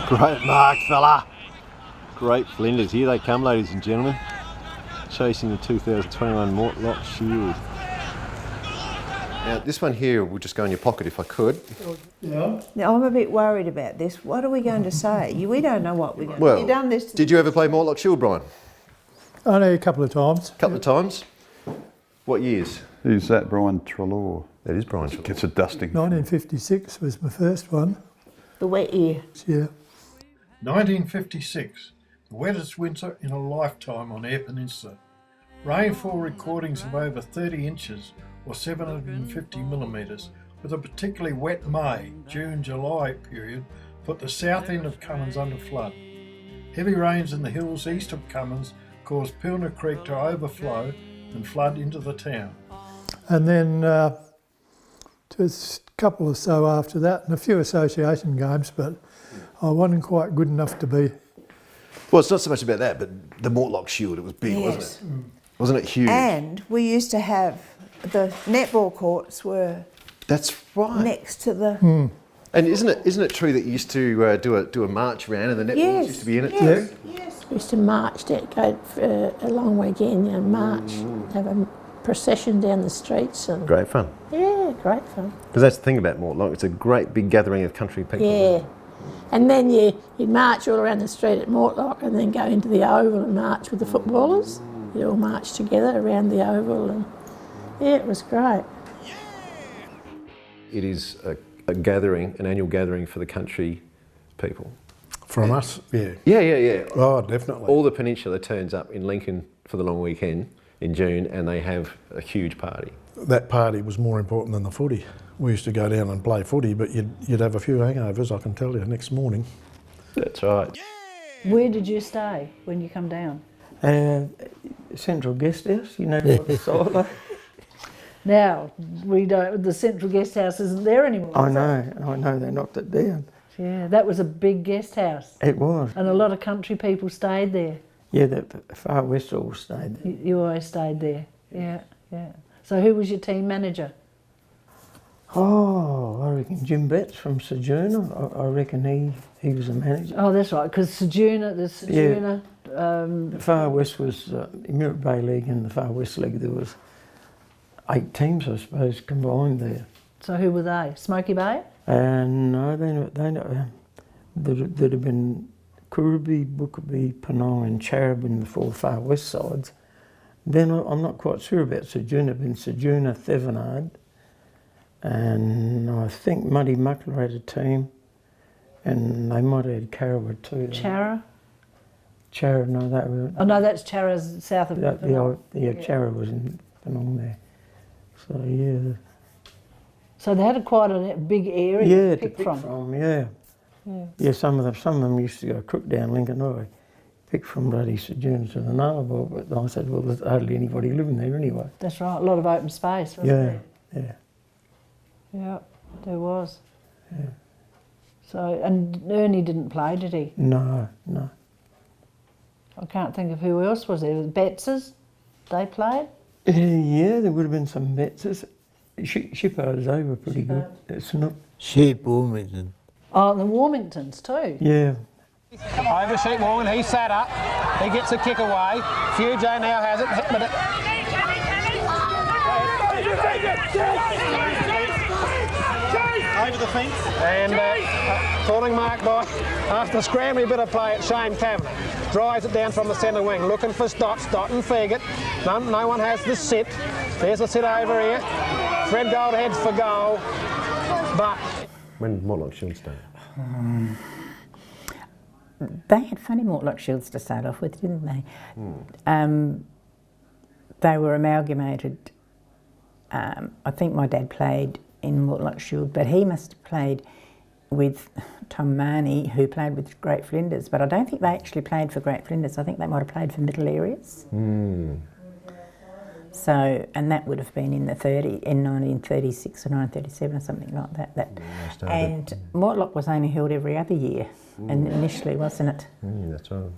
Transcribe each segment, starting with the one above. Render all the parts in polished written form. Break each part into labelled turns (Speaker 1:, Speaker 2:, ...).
Speaker 1: Great mark, fella. Great flinders. Here they come, ladies and gentlemen. Chasing the 2021 Mortlock Shield. Now, this one here will just go in your pocket if I could.
Speaker 2: Yeah.
Speaker 3: Now, I'm a bit worried about this. What are we going to say? We don't know what we're going to
Speaker 1: Well,
Speaker 3: do. You've done this.
Speaker 1: Did you ever play Mortlock Shield, Brian?
Speaker 2: Only a couple of times.
Speaker 1: A couple of times. What years?
Speaker 4: Who's that? Brian Trelaw.
Speaker 1: That is Brian Trelaw.
Speaker 4: Gets a dusting.
Speaker 2: 1956 was my first one.
Speaker 3: The wet year.
Speaker 2: Yeah.
Speaker 5: 1956, the wettest winter in a lifetime on Eyre Peninsula. Rainfall recordings of over 30 inches or 750 millimetres, with a particularly wet May, June, July period put the south end of Cummins under flood. Heavy rains in the hills east of Cummins caused Pilner Creek to overflow and flood into the town.
Speaker 2: And then just a couple or so after that, and a few association games, but I wasn't quite good enough to be.
Speaker 1: Well, it's not so much about that, but the Mortlock Shield, it was big,
Speaker 3: Yes.
Speaker 1: wasn't it? Wasn't it huge?
Speaker 3: And we used to have the netball courts were
Speaker 1: That's right.
Speaker 3: next to the.
Speaker 1: And isn't it true that you used to do a march round and the netballs
Speaker 3: Yes.
Speaker 1: used to be in it
Speaker 3: Yes.
Speaker 1: too?
Speaker 3: Yes.
Speaker 6: We used to march, go for a long weekend and march, have a procession down the streets. And
Speaker 1: Great fun.
Speaker 6: yeah, great fun.
Speaker 1: Because that's the thing about Mortlock, it's a great big gathering of country people.
Speaker 6: Yeah. And then you'd march all around the street at Mortlock and then go into the oval and march with the footballers. You'd all march together around the oval and yeah, it was great.
Speaker 1: It is a gathering, an annual gathering for the country people.
Speaker 5: From us? Yeah.
Speaker 1: Yeah.
Speaker 5: Oh, definitely.
Speaker 1: All the peninsula turns up in Lincoln for the long weekend in June and they have a huge party.
Speaker 5: That party was more important than the footy. We used to go down and play footy, but you'd have a few hangovers, I can tell you, next morning.
Speaker 1: That's right.
Speaker 7: Where did you stay when you come down?
Speaker 8: Central Guest House, you know, the silo.
Speaker 7: Now, we don't, the Central Guest House isn't there anymore.
Speaker 8: I know, they knocked it down.
Speaker 7: Yeah, that was a big guest house.
Speaker 8: It was.
Speaker 7: And a lot of country people stayed there.
Speaker 8: Yeah, the Far West all stayed there.
Speaker 7: You always stayed there. Yeah. So who was your team manager?
Speaker 8: Oh, I reckon Jim Betts from Sojourner. I reckon he was a manager.
Speaker 7: Oh, that's right, because Sojourner,
Speaker 8: The Far West was Mirror Bay League and the Far West League. There was 8 teams, I suppose, combined there.
Speaker 7: So who were they? Smoky Bay?
Speaker 8: No, there'd have been Kurraby, Bookerby, Penang and Charib in the 4 Far West sides. Then I'm not quite sure about Sojourner. Been Sojourner, Thevenard, and I think Muddy Muckler had a team, and they might have had Carrawa too.
Speaker 7: Charra?
Speaker 8: Charra, no, that was.
Speaker 7: Oh no, that's Charra's south of.
Speaker 8: Charra was in Penang there. So yeah.
Speaker 7: So they had quite a big area to pick from.
Speaker 8: Yeah, some of them used to go crook down Lincoln Highway. Picked from bloody Sojourner to the Narrabri, but I said, well, there's hardly anybody living there anyway.
Speaker 7: That's right, a lot of open space, wasn't there? Yeah, there was.
Speaker 8: Yeah.
Speaker 7: So, and Ernie didn't play, did he?
Speaker 8: No.
Speaker 7: I can't think of who else was there. Bettses, they played?
Speaker 8: Yeah, there would have been some Bettses. Shippers, they were pretty good. It's not.
Speaker 9: Sheep Wilmington.
Speaker 7: Oh, and the Warmingtons too.
Speaker 8: Yeah.
Speaker 10: Over Sheep Morgan, he's sat up, he gets a kick away. Fuge now has it, but over the fence. And calling mark by, after scrambling a bit of play at Shane Kavanagh. Drives it down from the centre wing, looking for Stott and Fegget. No one has the sit. There's a sit over here. Fred Gold heads for goal, but...
Speaker 1: When did Mortlock Shield start?
Speaker 11: They had funny Mortlock Shields to start off with, didn't they? They were amalgamated. I think my dad played in Mortlock Shield, but he must have played with Tom Marnie, who played with Great Flinders, but I don't think they actually played for Great Flinders. I think they might have played for Middle Areas. So, and that would have been in 1936 or 1937 or something like that. And Mortlock was only held every other year, and initially, wasn't it?
Speaker 1: That's right.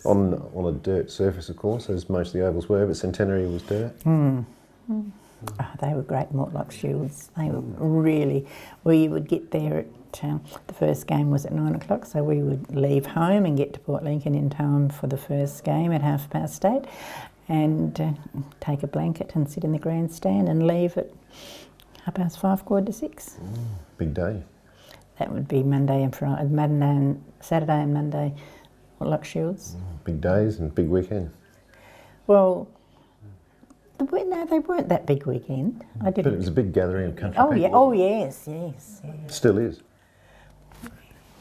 Speaker 1: On a dirt surface, of course, as most of the ovals were, but Centenary was dirt.
Speaker 11: Oh, they were great Mortlock Shields. They were really, well, you would get there the first game was at 9 o'clock, so we would leave home and get to Port Lincoln in time for the first game at 8:30 and take a blanket and sit in the grandstand and leave at 5:30, 5:45.
Speaker 1: Big day.
Speaker 11: That would be Monday and Friday, Saturday and Monday, Mortlock Shields.
Speaker 1: Big days and big weekend.
Speaker 11: Well, no, they weren't that big weekend. I didn't.
Speaker 1: But it was a big gathering of country
Speaker 11: Oh
Speaker 1: people.
Speaker 11: yeah. Oh yes.
Speaker 1: Still is.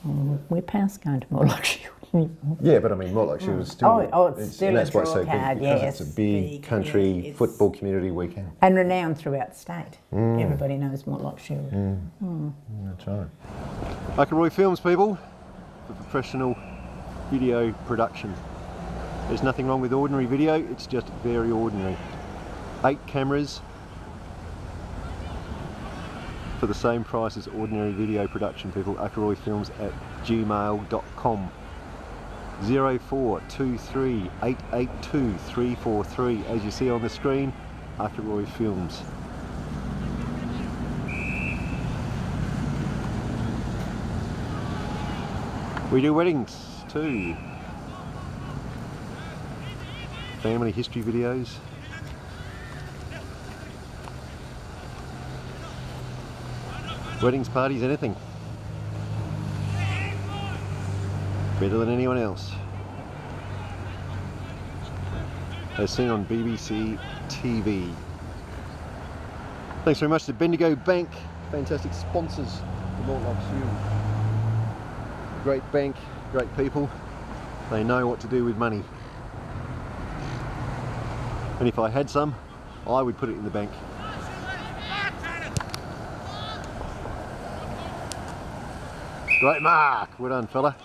Speaker 11: We're past going to Mortlock Shield.
Speaker 1: Yeah, but I mean, Mortlock Shield is still.
Speaker 11: It's still
Speaker 1: and that's
Speaker 11: a
Speaker 1: why it's so
Speaker 11: draw card,
Speaker 1: big, because
Speaker 11: yes,
Speaker 1: it's a big country
Speaker 11: it's
Speaker 1: football community weekend.
Speaker 11: And renowned throughout the state. Everybody knows Mortlock Shield.
Speaker 1: That's right. Ackroyd Films, people, for professional video production. There's nothing wrong with ordinary video, it's just very ordinary. 8 cameras for the same price as ordinary video production, people. ackroydfilms@gmail.com. 0423 882 343. As you see on the screen, Ackroyd Films. We do weddings too. Family history videos. Weddings, parties, anything. Better than anyone else. As seen on BBC TV. Thanks very much to Bendigo Bank, fantastic sponsors of Mortlock Shield. Great bank, great people. They know what to do with money. And if I had some, I would put it in the bank. Great mark, well done fella.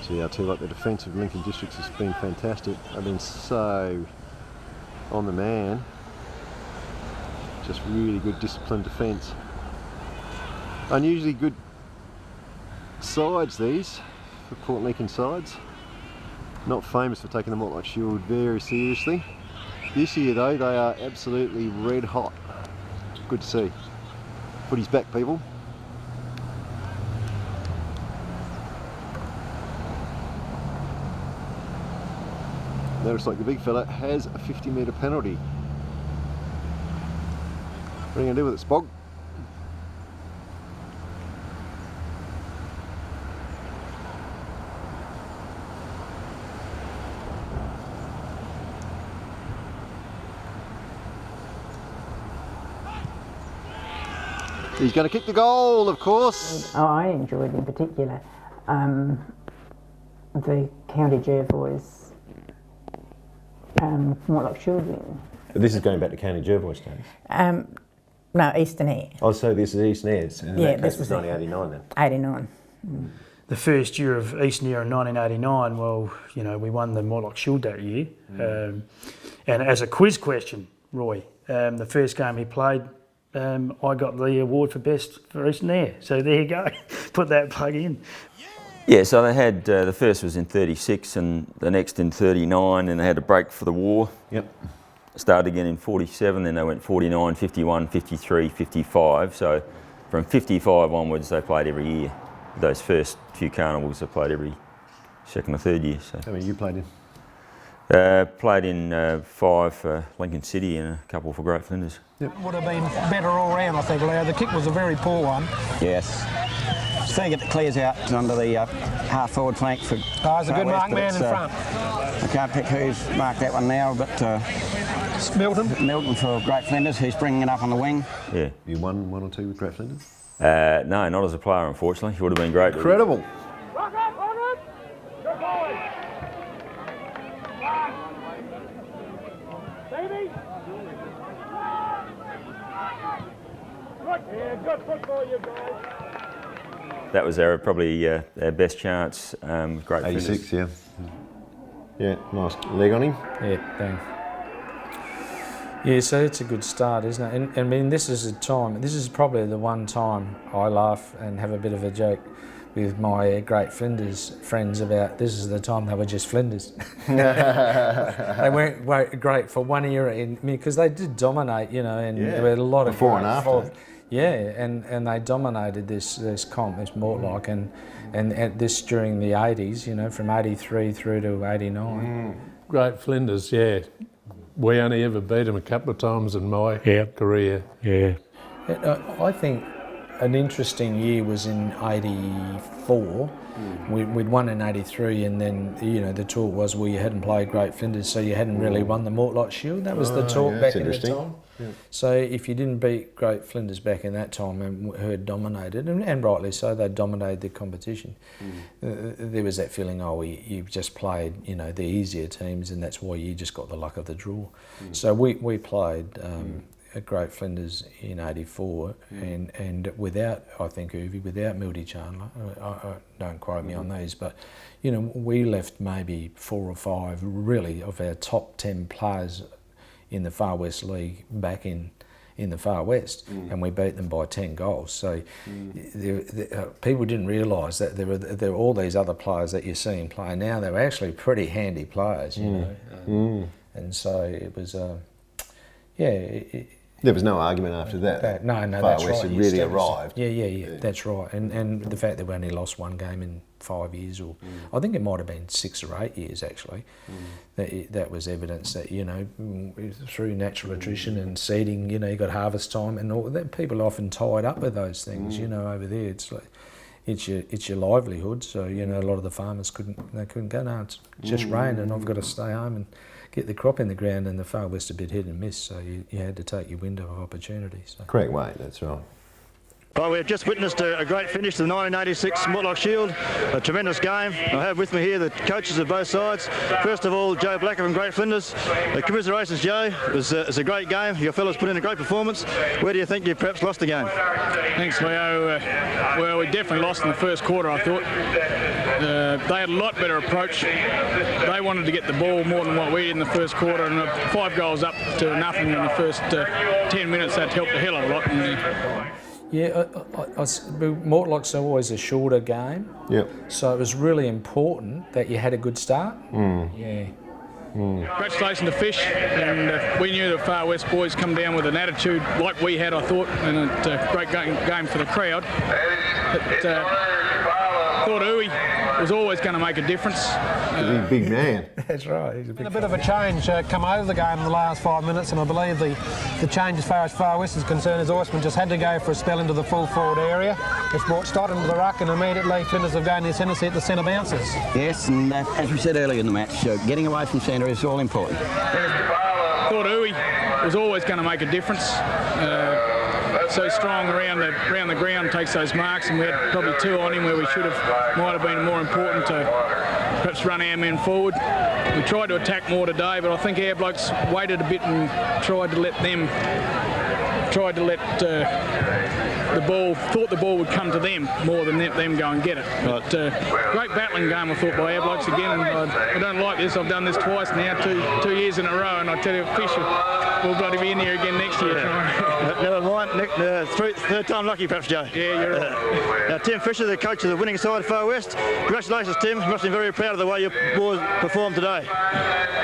Speaker 1: See, I tell you what, the defence of Lincoln Districts has been fantastic. I've been so on the man. Just really good disciplined defence. Unusually good sides these, for Port Lincoln sides. Not famous for taking the Mortlock Shield very seriously. This year though, they are absolutely red hot. Good to see. Footy's back, people. That looks like the big fella has a 50-metre penalty. What are you going to do with it, Spog? He's going to kick the goal, of course.
Speaker 11: Oh, I enjoyed in particular the County Jervois Mortlock Shield win.
Speaker 1: This is going back to County Jervois days.
Speaker 11: No, Eastern Air.
Speaker 1: Oh, so this is Eastern Airs. And
Speaker 11: Yeah,
Speaker 1: that case
Speaker 11: this
Speaker 1: was
Speaker 11: was
Speaker 1: 1989 then.
Speaker 11: 89.
Speaker 9: The first year of Eastern Air in 1989, well, you know, we won the Mortlock Shield that year. And as a quiz question, Roy, the first game he played, I got the award for best for Eastern Air. So there you go. Put that plug in.
Speaker 12: Yeah, so they had, the first was in 36 and the next in 39, and they had a break for the war.
Speaker 1: Yep.
Speaker 12: Started again in 47, then they went 49, 51, 53, 55. So from 55 onwards, they played every year. Those first few carnivals, they played every second or third year. So.
Speaker 1: How many you played in?
Speaker 12: Played in 5 for Lincoln City and a couple for Great Flinders.
Speaker 10: Yep. Would have been better all round, I think, Leo. The kick was a very poor one.
Speaker 13: Yes. Faggot clears out under the half forward flank for.
Speaker 10: Oh, he's a good mark man in front.
Speaker 13: I can't pick who's marked that one now, but Milton for Great Flinders, who's bringing it up on the wing.
Speaker 12: Yeah.
Speaker 1: You won 1 or 2 with Great Flinders?
Speaker 12: No, not as a player, unfortunately. It would have been great.
Speaker 1: Incredible.
Speaker 10: Good football, you guys.
Speaker 12: That was probably our best chance. Great
Speaker 1: 86, yeah. Yeah, nice leg on him.
Speaker 14: Yeah, bang. Yeah, so it's a good start, isn't it? And I mean, this is a time, this is probably the one time I laugh and have a bit of a joke. with my Great Flinders friends about this is the time they were just Flinders. They weren't great for 1 year because they did dominate, you know, and there were a lot of
Speaker 1: before and after.
Speaker 14: And they dominated this comp, this Mortlock, and this during the 80s, you know, from 83 through to 89.
Speaker 5: Great Flinders, yeah. We only ever beat them a couple of times in my career.
Speaker 14: Yeah. I think an interesting year was in 84. We'd won in 83, and then, you know, the talk was, well, you hadn't played Great Flinders, so you hadn't really won the Mortlock Shield. That was the talk back in the time. Yeah. So if you didn't beat Great Flinders back in that time, and who had dominated, and rightly so, they dominated the competition, there was that feeling, oh, you've just played, you know, the easier teams, and that's why you just got the luck of the draw. So we played at Great Flinders in 84, and without, I think, Uvi, without Milty Chandler, don't quote me on these, but, you know, we left maybe 4 or 5 really of our top 10 players in the Far West League back in the Far West, and we beat them by 10 goals. So people didn't realise that there were all these other players that you're seeing play now. They were actually pretty handy players, you know. And so it was,
Speaker 1: there was no argument after that.
Speaker 14: No,
Speaker 1: Far
Speaker 14: that's
Speaker 1: West
Speaker 14: right.
Speaker 1: had really arrived.
Speaker 14: Yeah, that's right. And the fact that we only lost 1 game in 5 years, or I think it might have been 6 or 8 years actually, that was evidence that, you know, through natural attrition and seeding, you know, you got harvest time and all that. People are often tied up with those things, you know, over there. It's like, it's your livelihood. So, you know, a lot of the farmers couldn't go, no, it's just rain and I've got to stay home and get the crop in the ground, and the Far West a bit hit and miss, so you had to take your window of opportunity. So.
Speaker 1: Correct way, that's right.
Speaker 15: Well, we've just witnessed a great finish to the 1986 Mortlock Shield, a tremendous game. I have with me here the coaches of both sides. First of all, Joe Blacker from Great Flinders. Commiserations, Joe. It was a great game. Your fellas put in a great performance. Where do you think you perhaps lost the game?
Speaker 16: Thanks, Leo. Well, we definitely lost in the first quarter, I thought. They had a lot better approach. They wanted to get the ball more than what we did in the first quarter, and 5 goals up to nothing in the first 10 minutes, that helped a hell of a lot.
Speaker 14: Yeah, Mortlock's always a shorter game.
Speaker 1: Yep.
Speaker 14: So it was really important that you had a good start. Yeah.
Speaker 16: Congratulations to Fish, and we knew the Far West boys come down with an attitude like we had, I thought, and a great game for the crowd. Thought Uwe was always going to make a difference.
Speaker 1: He's a big man.
Speaker 14: That's right. He's a big
Speaker 10: A bit of a change come over the game in the last 5 minutes, and I believe the change as far as Far West is concerned is Oisman just had to go for a spell into the full forward area. It's brought Stott into the ruck, and immediately Flinders have gained their centre set, the centre bounces.
Speaker 13: Yes, and as we said earlier in the match, getting away from centre is all important.
Speaker 16: Thought Uwe was always going to make a difference. So strong around the ground, takes those marks, and we had probably 2 on him where we might have been more important to perhaps run our men forward. We tried to attack more today, but I think our blokes waited a bit and tried to let thought the ball would come to them more than them go and get it. But great battling game, I thought, by our blokes again, and I don't like this. I've done this twice now, two years in a row, and I tell you, Fisher will bloody be in here again next year.
Speaker 15: Never mind, third time lucky perhaps, Joe.
Speaker 16: Yeah, you're right.
Speaker 15: Now, Tim Fisher, the coach of the winning side of Far West. Congratulations, Tim. You must be very proud of the way your boys performed today.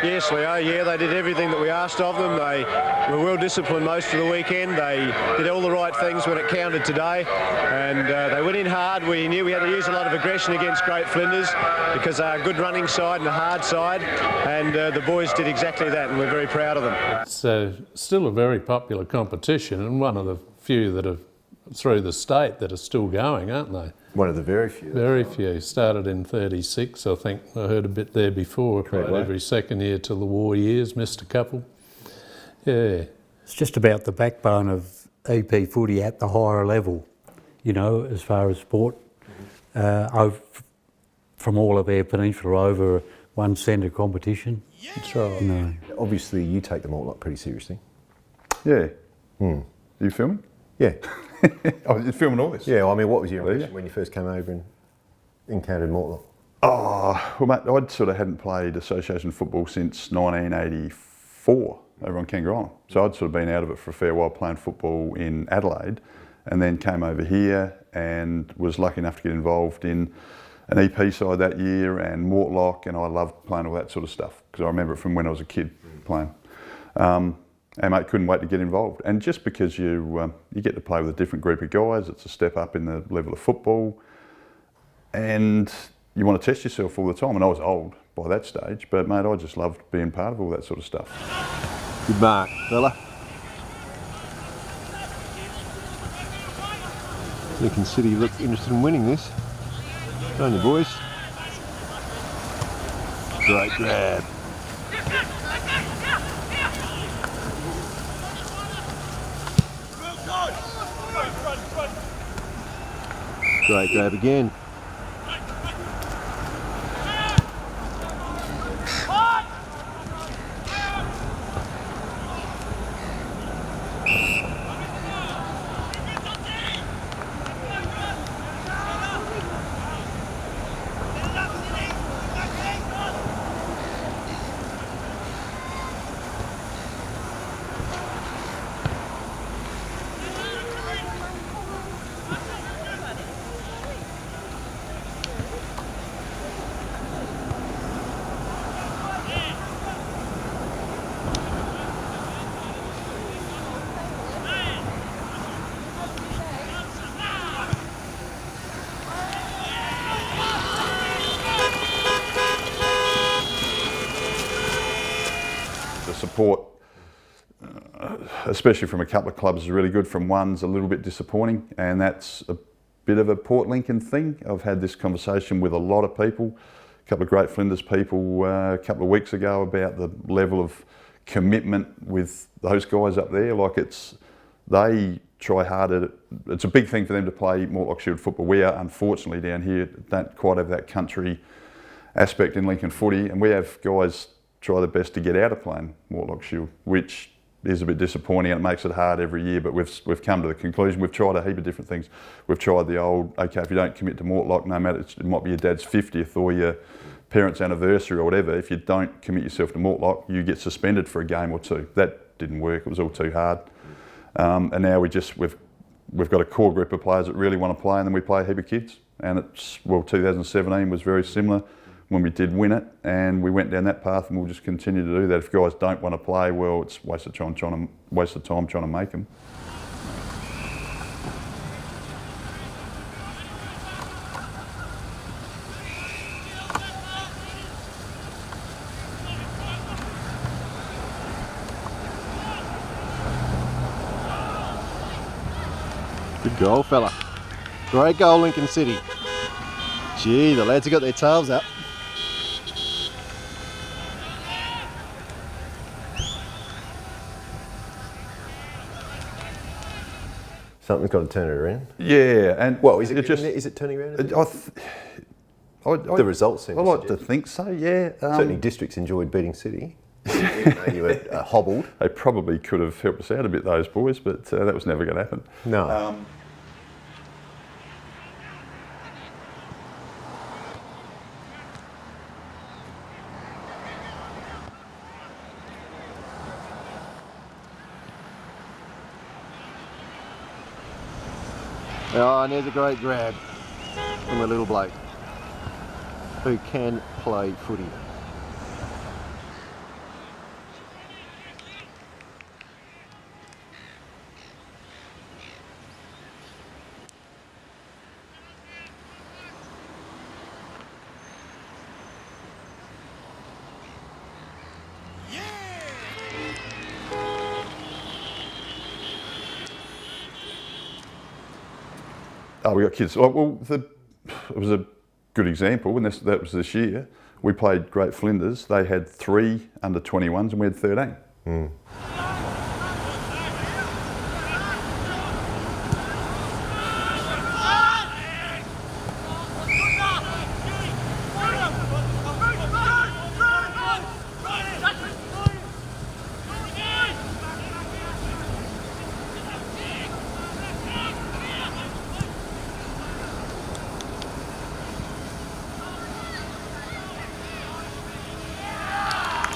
Speaker 17: Yes, we are. Yeah, they did everything that we asked of them. They were well disciplined most of the weekend. They did all the right things when it counted today, and they went in hard. We knew we had to use a lot of aggression against Great Flinders because they're a good running side and a hard side, and the boys did exactly that, and we're very proud of them.
Speaker 5: It's still a very popular competition, and one of the few that are through the state that are still going, aren't they?
Speaker 1: One of the very few.
Speaker 5: Very few. Started in 36, I think. I heard a bit there before. Played every second year till the war years, missed a couple. Yeah.
Speaker 18: It's just about the backbone of EP footy at the higher level, you know, as far as sport. From all of our peninsula over one centre competition.
Speaker 5: That's right.
Speaker 18: No.
Speaker 1: Obviously, you take the Mortlock pretty seriously.
Speaker 4: Yeah. You filming?
Speaker 1: Yeah.
Speaker 4: Oh, you're filming all this?
Speaker 1: Yeah, I mean, what was your impression when you first came over and encountered Mortlock?
Speaker 4: Oh, well, mate, I'd sort of hadn't played association football since 1984 over on Kangaroo Island. So I'd sort of been out of it for a fair while playing football in Adelaide, and then came over here and was lucky enough to get involved in an EP side that year and Mortlock, and I loved playing all that sort of stuff because I remember it from when I was a kid playing. And mate, couldn't wait to get involved. And just because you get to play with a different group of guys, it's a step up in the level of football, and you want to test yourself all the time. And I was old by that stage, but mate, I just loved being part of all that sort of stuff.
Speaker 1: Good mark, fella. Lincoln City look interested in winning this, don't you, boys? Great grab. Great grab again.
Speaker 4: Support, especially from a couple of clubs, is really good. From one's a little bit disappointing, and that's a bit of a Port Lincoln thing. I've had this conversation with a lot of people, a couple of Great Flinders people a couple of weeks ago about the level of commitment with those guys up there. Like they try harder. It's a big thing for them to play Mortlock Shield football. We are unfortunately down here don't quite have that country aspect in Lincoln footy, and we have guys try their best to get out of playing Mortlock Shield, which is a bit disappointing and it makes it hard every year, but we've come to the conclusion. We've tried a heap of different things. We've tried the old, okay, if you don't commit to Mortlock, no matter, it might be your dad's 50th or your parents' anniversary or whatever, if you don't commit yourself to Mortlock, you get suspended for a game or two. That didn't work, it was all too hard. And now we've got a core group of players that really want to play, and then we play a heap of kids. And 2017 was very similar when we did win it, and we went down that path, and we'll just continue to do that. If guys don't want to play, well, it's waste of time trying to make them.
Speaker 1: Good goal, fella. Great goal, Lincoln City. Gee, the lads have got their tails up. Something's got to turn it around.
Speaker 4: Yeah, and
Speaker 1: well, is it turning around? The results seem
Speaker 4: I like to think so. Yeah,
Speaker 1: certainly districts enjoyed beating City. Even though you were hobbled.
Speaker 4: They probably could have helped us out a bit, those boys, but that was never going to happen.
Speaker 1: No. Oh, and there's a great grab from a little bloke who can play footy.
Speaker 4: Oh, we got kids. Well, it was a good example, and that was this year. We played Great Flinders. They had 3 under 21s, and we had 13.
Speaker 1: Mm.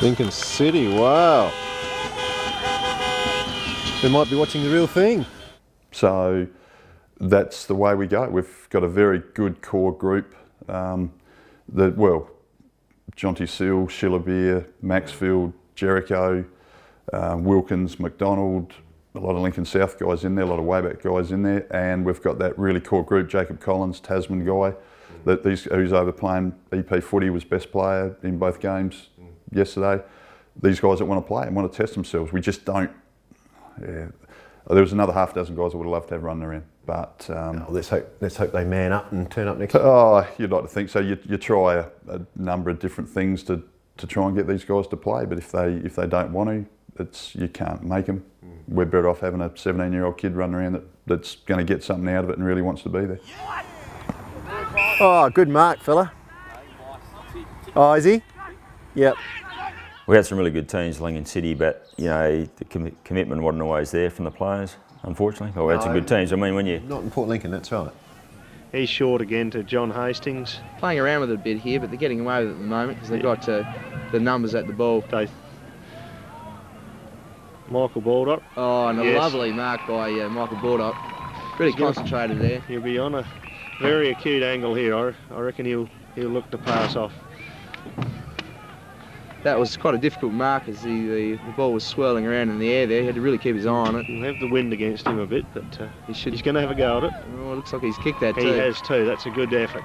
Speaker 1: Lincoln City, wow. They might be watching the real thing.
Speaker 4: So that's the way we go. We've got a very good core group. Jonty Seal, Shillabeer, Maxfield, Jericho, Wilkins, McDonald, a lot of Lincoln South guys in there, a lot of Wayback guys in there, and we've got that really core group, Jacob Collins, Tasman guy, who's over playing EP footy, was best player in both games yesterday. These guys that want to play and want to test themselves. We just don't, there was another half dozen guys I would have loved to have running around, but...
Speaker 1: let's hope they man up and turn up next year.
Speaker 4: Oh, you'd like to think so. You try a number of different things to try and get these guys to play, but if they don't want to, you can't make them. We're better off having a 17-year-old kid running around that's going to get something out of it and really wants to be there.
Speaker 1: Oh, good mark, fella. Oh, is he? Yep.
Speaker 12: We had some really good teams, Lincoln City, but the commitment wasn't always there from the players, unfortunately. But we had some good teams. I mean, when you...
Speaker 1: Not in Port Lincoln, that's right.
Speaker 19: He's short again to John Hastings.
Speaker 20: Playing around with it a bit here, but they're getting away with it at the moment because they've got the numbers at the ball.
Speaker 19: Michael Baldock.
Speaker 20: Oh, and a lovely mark by Michael Baldock. Really concentrated there.
Speaker 19: He'll be on a very acute angle here. I reckon he'll look to pass off.
Speaker 20: That was quite a difficult mark as the ball was swirling around in the air there. He had to really keep his eye on it.
Speaker 19: He'll have the wind against him a bit, but he's going to have a go at it.
Speaker 20: Oh, it looks like he's kicked that too.
Speaker 19: He has too. That's a good effort.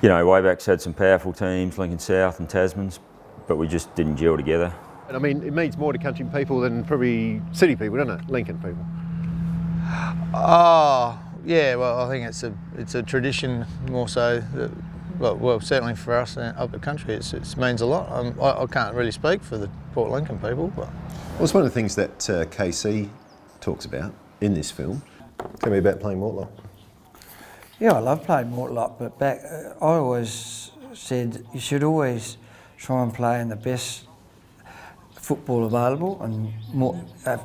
Speaker 12: Wayback's had some powerful teams, Lincoln South and Tasmans, but we just didn't gel together.
Speaker 1: I mean, it means more to country people than probably city people, doesn't it? Lincoln people.
Speaker 21: Oh, yeah. Well, I think it's a tradition more so. Well, certainly for us up the country, it means a lot. I can't really speak for the Port Lincoln people, but...
Speaker 1: Well, it's one of the things that KC talks about in this film. Tell me about playing Mortlock.
Speaker 22: Yeah, I love playing Mortlock, but I always said you should always try and play in the best football available, and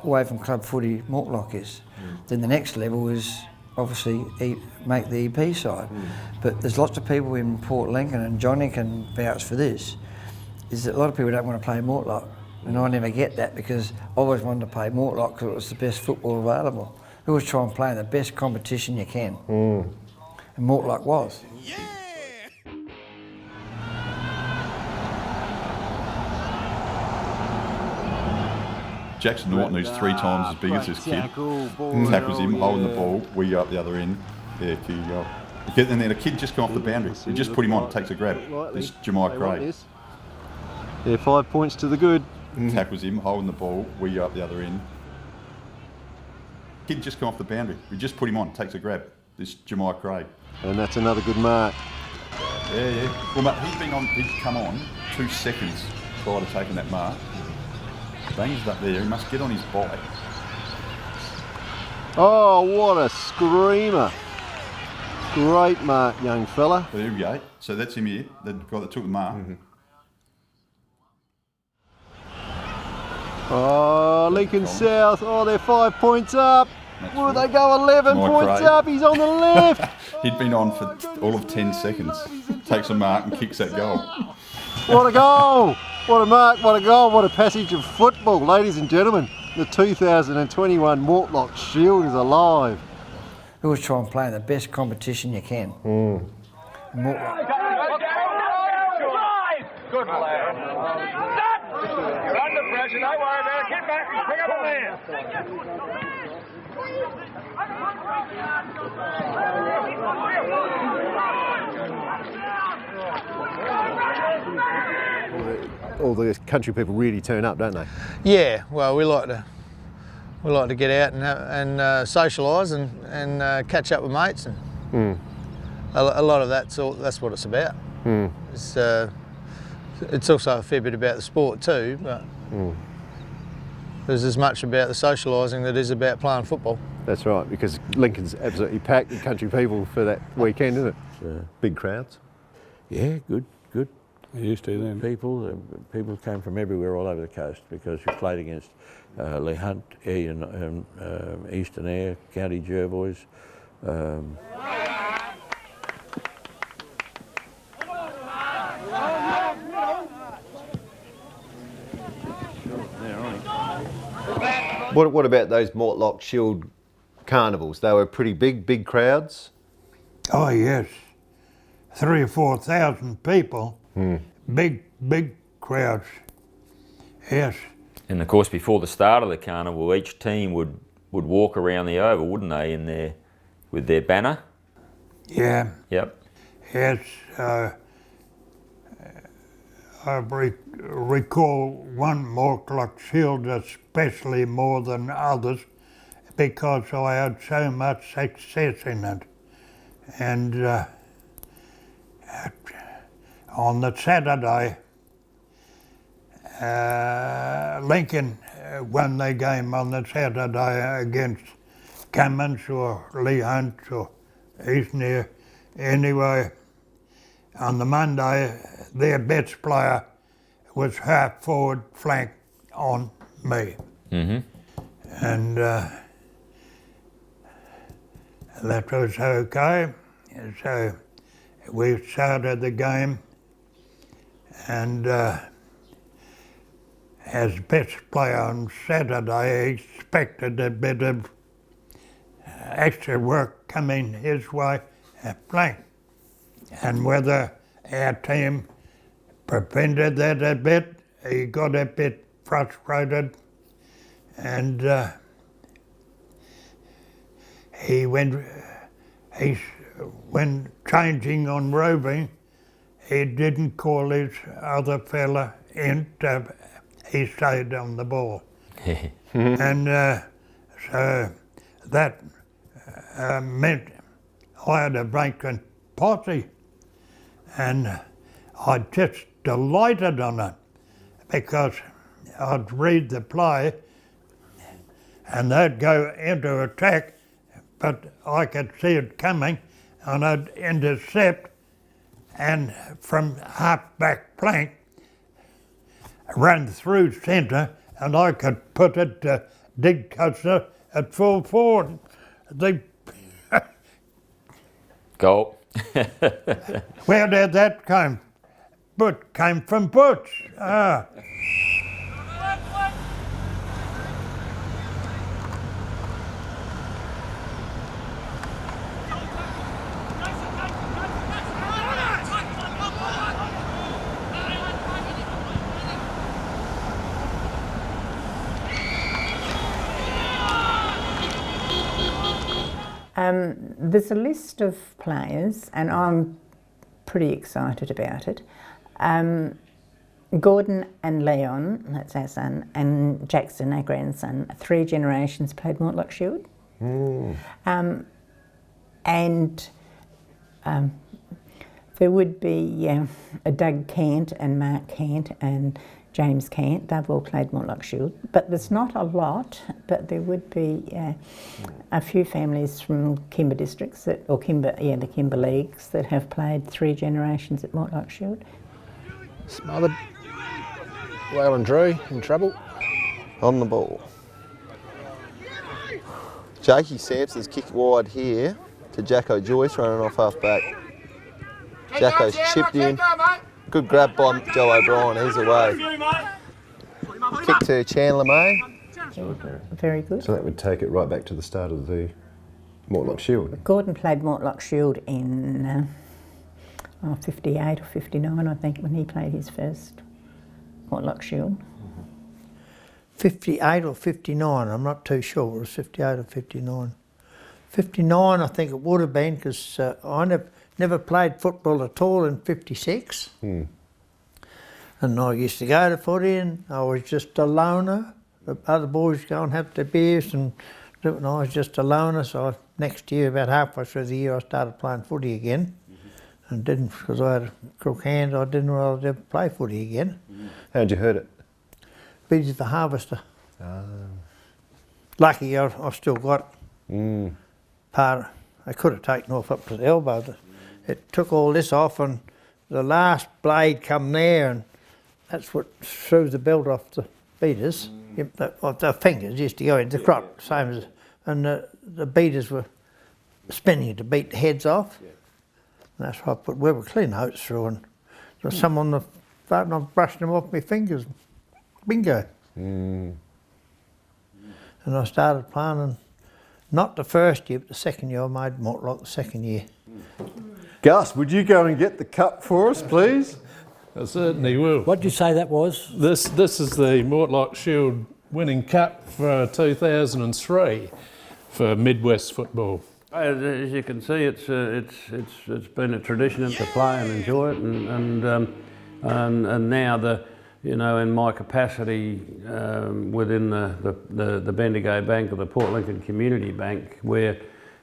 Speaker 22: away from club footy, Mortlock is. Then the next level is obviously make the EP side. But there's lots of people in Port Lincoln, and Johnny can vouch for this, is that a lot of people don't want to play Mortlock. And I never get that because I always wanted to play Mortlock because it was the best football available. You always try and play in the best competition you can. And Mortlock was.
Speaker 4: Jackson Norton, who's 3 times as big as this kid, tackles him, holding the ball. We go up the other end. Yeah, kid go. And then a kid just come off the boundary. You just put him on, takes a grab. This Jemai Craig.
Speaker 1: Yeah, 5 points to the good.
Speaker 4: Tackles him, holding the ball. We go up the other end. Kid just come off the boundary. We just put him on, takes a grab. This Jemai Craig.
Speaker 1: And that's another good mark.
Speaker 4: Yeah. Well, mate, he's come on 2 seconds prior to taking that mark. Bangs up there, he must get on his bike.
Speaker 1: Oh, what a screamer. Great mark, young fella.
Speaker 4: There we go. So that's him here, the guy that took the mark.
Speaker 1: Oh, Lincoln South. Oh, they're 5 points up. Will they go 11 points up? He's on the left.
Speaker 4: He'd been on for all of 10 seconds. Takes a mark and kicks that goal.
Speaker 1: What a goal. What a mark, what a goal, what a passage of football. Ladies and gentlemen, the 2021 Mortlock Shield is alive.
Speaker 22: You always try and play in the best competition you can. Mortlock.
Speaker 10: Good lad. You're under pressure, don't worry about it. Get back and pick up a man.
Speaker 1: All the country people really turn up, don't they?
Speaker 21: Yeah, well, we like to get out and socialise and catch up with mates, and a lot of that's what it's about. It's also a fair bit about the sport too, but there's as much about the socialising that is about playing football.
Speaker 1: That's right, because Lincoln's absolutely packed with country people for that weekend, isn't it? Big crowds.
Speaker 23: Yeah, good.
Speaker 24: They used to then.
Speaker 23: People came from everywhere all over the coast because we played against Lee Hunt, Eastern Air, County Jervois.
Speaker 1: What about those Mortlock Shield carnivals? They were pretty big crowds.
Speaker 2: Oh yes, 3,000 or 4,000 people. Big crowds. Yes.
Speaker 12: And of course, before the start of the carnival, each team would walk around the oval, wouldn't they, with their banner?
Speaker 2: Yeah.
Speaker 12: Yep.
Speaker 2: Yes. I recall one Mortlock Shield especially more than others because I had so much success in it. And on the Saturday, Lincoln won their game on the Saturday against Cummins or Lee Hunt or Eastnere. Anyway, on the Monday, their best player was half forward flank on me. And that was okay. So we started the game, and as best player on Saturday, I expected a bit of extra work coming his way at flank. And whether our team prevented that a bit, he got a bit frustrated, and when changing on roving, he didn't call his other fella in, he stayed on the ball. And so that meant I had a vacant posse, and I just delighted on it because I'd read the play and they'd go into attack, but I could see it coming and I'd intercept, and from half-back flank run through centre, and I could put it to Dig Custer at full forward.
Speaker 12: Goal.
Speaker 2: Where did that come? But came from Butch. Ah.
Speaker 11: There's a list of players, and I'm pretty excited about it. Gordon and Leon, that's our son, and Jackson, our grandson, 3 generations played Mortlock Shield. There would be Doug Cant and Mark Cant and James Cant. They've all played Mortlock Shield, but there's not a lot, but there would be a few families from Kimber districts, the Kimber Leagues, that have played 3 generations at Mortlock Shield.
Speaker 10: Smothered. Waylon Drew in trouble.
Speaker 3: On the ball. Jakey Sampson's kicked wide here to Jacko Joyce running off half back. Jacko's chipped in. Good grab by Joe O'Brien, he's away. Kick to Chandler May.
Speaker 11: Very good.
Speaker 1: So that would take it right back to the start of the Mortlock Shield.
Speaker 11: Gordon played Mortlock Shield in 58 or 59, I think, when he played his first Mortlock Shield.
Speaker 5: 58 or 59, I'm not too sure. It was 58 or 59. 59, I think it would have been, because I never played football at all in 56. And I used to go to footy, and I was just a loner. The other boys go and have their beers, and I was just a loner. So next year, about halfway through the year, I started playing footy again. And didn't, because I had a crook hand, I didn't really ever play footy again.
Speaker 1: How'd you hurt it?
Speaker 5: Beat the harvester. Lucky I've still got part. I could have taken off up to the elbow. It took all this off, and the last blade come there, and that's what threw the belt off the beaters. The fingers used to go into the crop, same as, and the beaters were spinning to beat the heads off. And that's why I put Weber clean oats through, and there was some on the front, and I'm brushing them off my fingers. Bingo. And I started playing, and
Speaker 2: Not the first year, but the second year. I made Mortlock the second year.
Speaker 1: Gus, would you go and get the cup for us, please?
Speaker 24: I certainly will.
Speaker 18: What did you say that was?
Speaker 24: This is the Mortlock Shield winning cup for 2003 for Midwest football. As you can see, it's been a tradition to play and enjoy it, and now in my capacity within the Bendigo Bank or the Port Lincoln Community Bank, where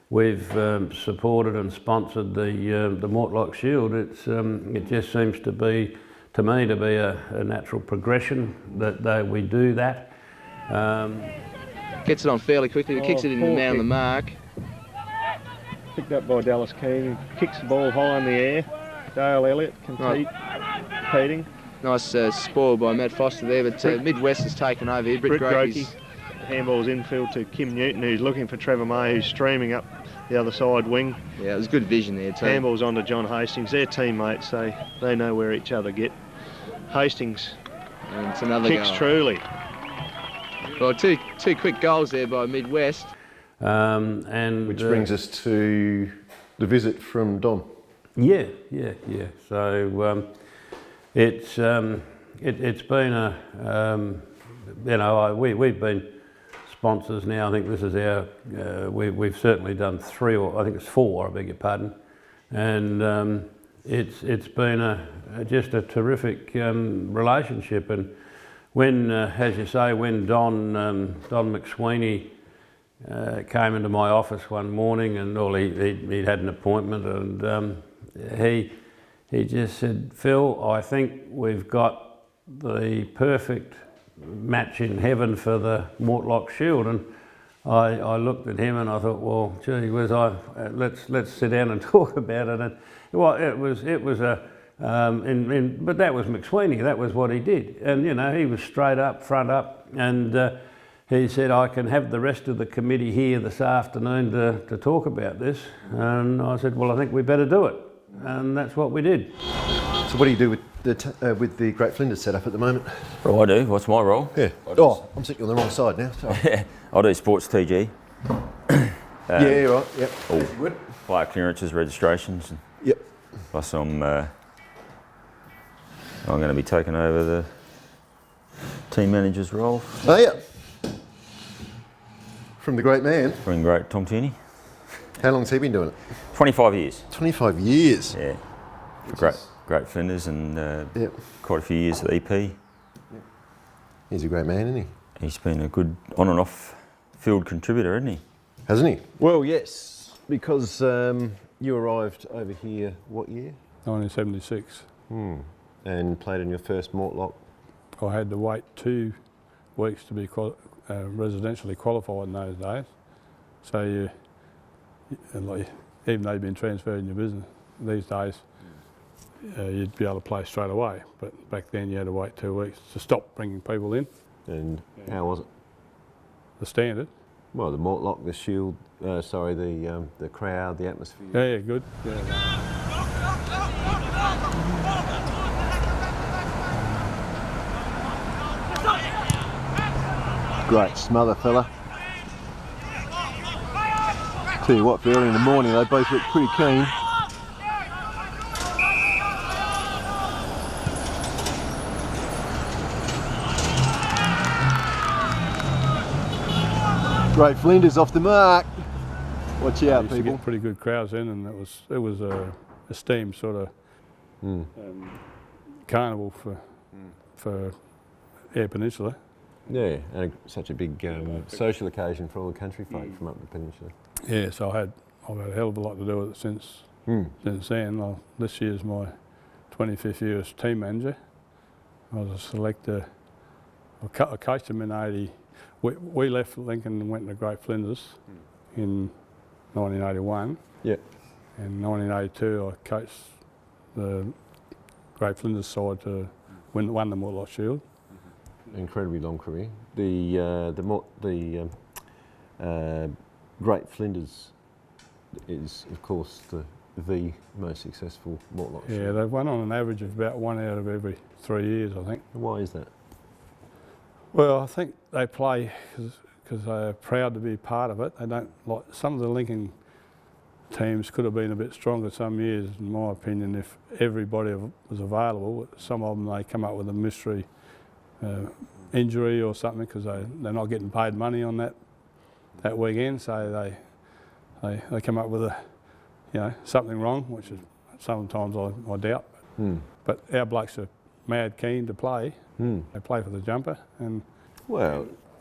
Speaker 24: we've supported and sponsored the Mortlock Shield, it just seems to me to be a natural progression that we do that.
Speaker 20: Gets it on fairly quickly, kicks it in the man on the mark.
Speaker 19: Picked up by Dallas Keane, kicks the ball high in the air. Dale Elliott competing.
Speaker 20: Nice spoil by Matt Foster there, but Midwest has taken over here. Britt Grokey.
Speaker 19: Handball's infield to Kim Newton, who's looking for Trevor May, who's streaming up the other side wing.
Speaker 20: Yeah, it was good vision there too.
Speaker 19: Handball's on to John Hastings. They're teammates, they know where each other get. Hastings
Speaker 20: and it's another
Speaker 19: kicks
Speaker 20: goal.
Speaker 19: Truly.
Speaker 20: Well, two quick goals there by Midwest.
Speaker 1: Which brings us to the visit from Don.
Speaker 24: Yeah. So it's been we've been sponsors now. I think this is our we've certainly done 3, or I think it's 4. I beg your pardon, and it's been just a terrific relationship. And when, as you say, when Don McSweeney came into my office one morning, and he'd had an appointment, and he just said, "Phil, I think we've got the perfect match in heaven for the Mortlock Shield." And I looked at him and I thought, well, gee whiz, let's sit down and talk about it. And well, it was a but that was McSweeney. That was what he did, and he was straight up, front up, and he said, "I can have the rest of the committee here this afternoon to talk about this." And I said, "Well, I think we better do it," and that's what we did.
Speaker 1: So what do you do with the Great Flinders setup at the moment?
Speaker 12: What I do? What's my role?
Speaker 1: Yeah. I'm sitting on the wrong side now. Sorry.
Speaker 12: I do sports TG.
Speaker 1: Yeah, right. Yep.
Speaker 12: All player clearances, registrations. And
Speaker 1: yep.
Speaker 12: Plus, I'm going to be taking over the team manager's role.
Speaker 1: Oh yeah. From the great man.
Speaker 12: From great Tom Tierney.
Speaker 1: How long's he been doing it?
Speaker 12: 25 years.
Speaker 1: 25 years.
Speaker 12: Yeah. For great Flinders, and quite a few years at EP. Yep.
Speaker 1: He's a great man, isn't he?
Speaker 12: He's been a good on and off field contributor, hasn't he?
Speaker 1: Hasn't he? Well, yes, because you arrived over here what year?
Speaker 24: 1976.
Speaker 1: And played in your first Mortlock.
Speaker 24: I had to wait 2 weeks to be residentially qualified in those days. So even though you've been transferred in your business, these days you'd be able to play straight away. But back then you had to wait 2 weeks to stop bringing people in.
Speaker 1: And how was it?
Speaker 24: The standard.
Speaker 1: Well, the Mortlock, the Shield, the crowd, the atmosphere.
Speaker 24: Yeah, good. Yeah.
Speaker 1: Great smother, fella. Tell you what, for early in the morning, they both look pretty keen. Great Flinders off the mark. Watch out, people.
Speaker 24: We get pretty good crowds in, and it was a esteemed sort of carnival for Eyre Peninsula.
Speaker 1: Yeah, and such a big social occasion for all the country folk from up the peninsula.
Speaker 24: Yeah, so I've had a hell of a lot to do with it since then. Well, this year's my 25th year as team manager. I was a selector. I coached them in 80. We left Lincoln and went to Great Flinders in 1981.
Speaker 1: Yeah.
Speaker 24: In 1982, I coached the Great Flinders side to won the Mortlock Shield.
Speaker 1: Incredibly long career. The Great Flinders is, of course, the most successful Mortlock Shield.
Speaker 24: Yeah, they've won on an average of about 1 out of every 3 years, I think.
Speaker 1: Why is that?
Speaker 24: Well, I think they play, because they're proud to be part of it. They don't like some of the Lincoln teams could have been a bit stronger some years, in my opinion, if everybody was available. Some of them, they come up with a mystery injury or something because they're not getting paid money on that weekend, so they come up with something wrong, which is sometimes I doubt. But our blokes are mad keen to play. They play for the jumper, and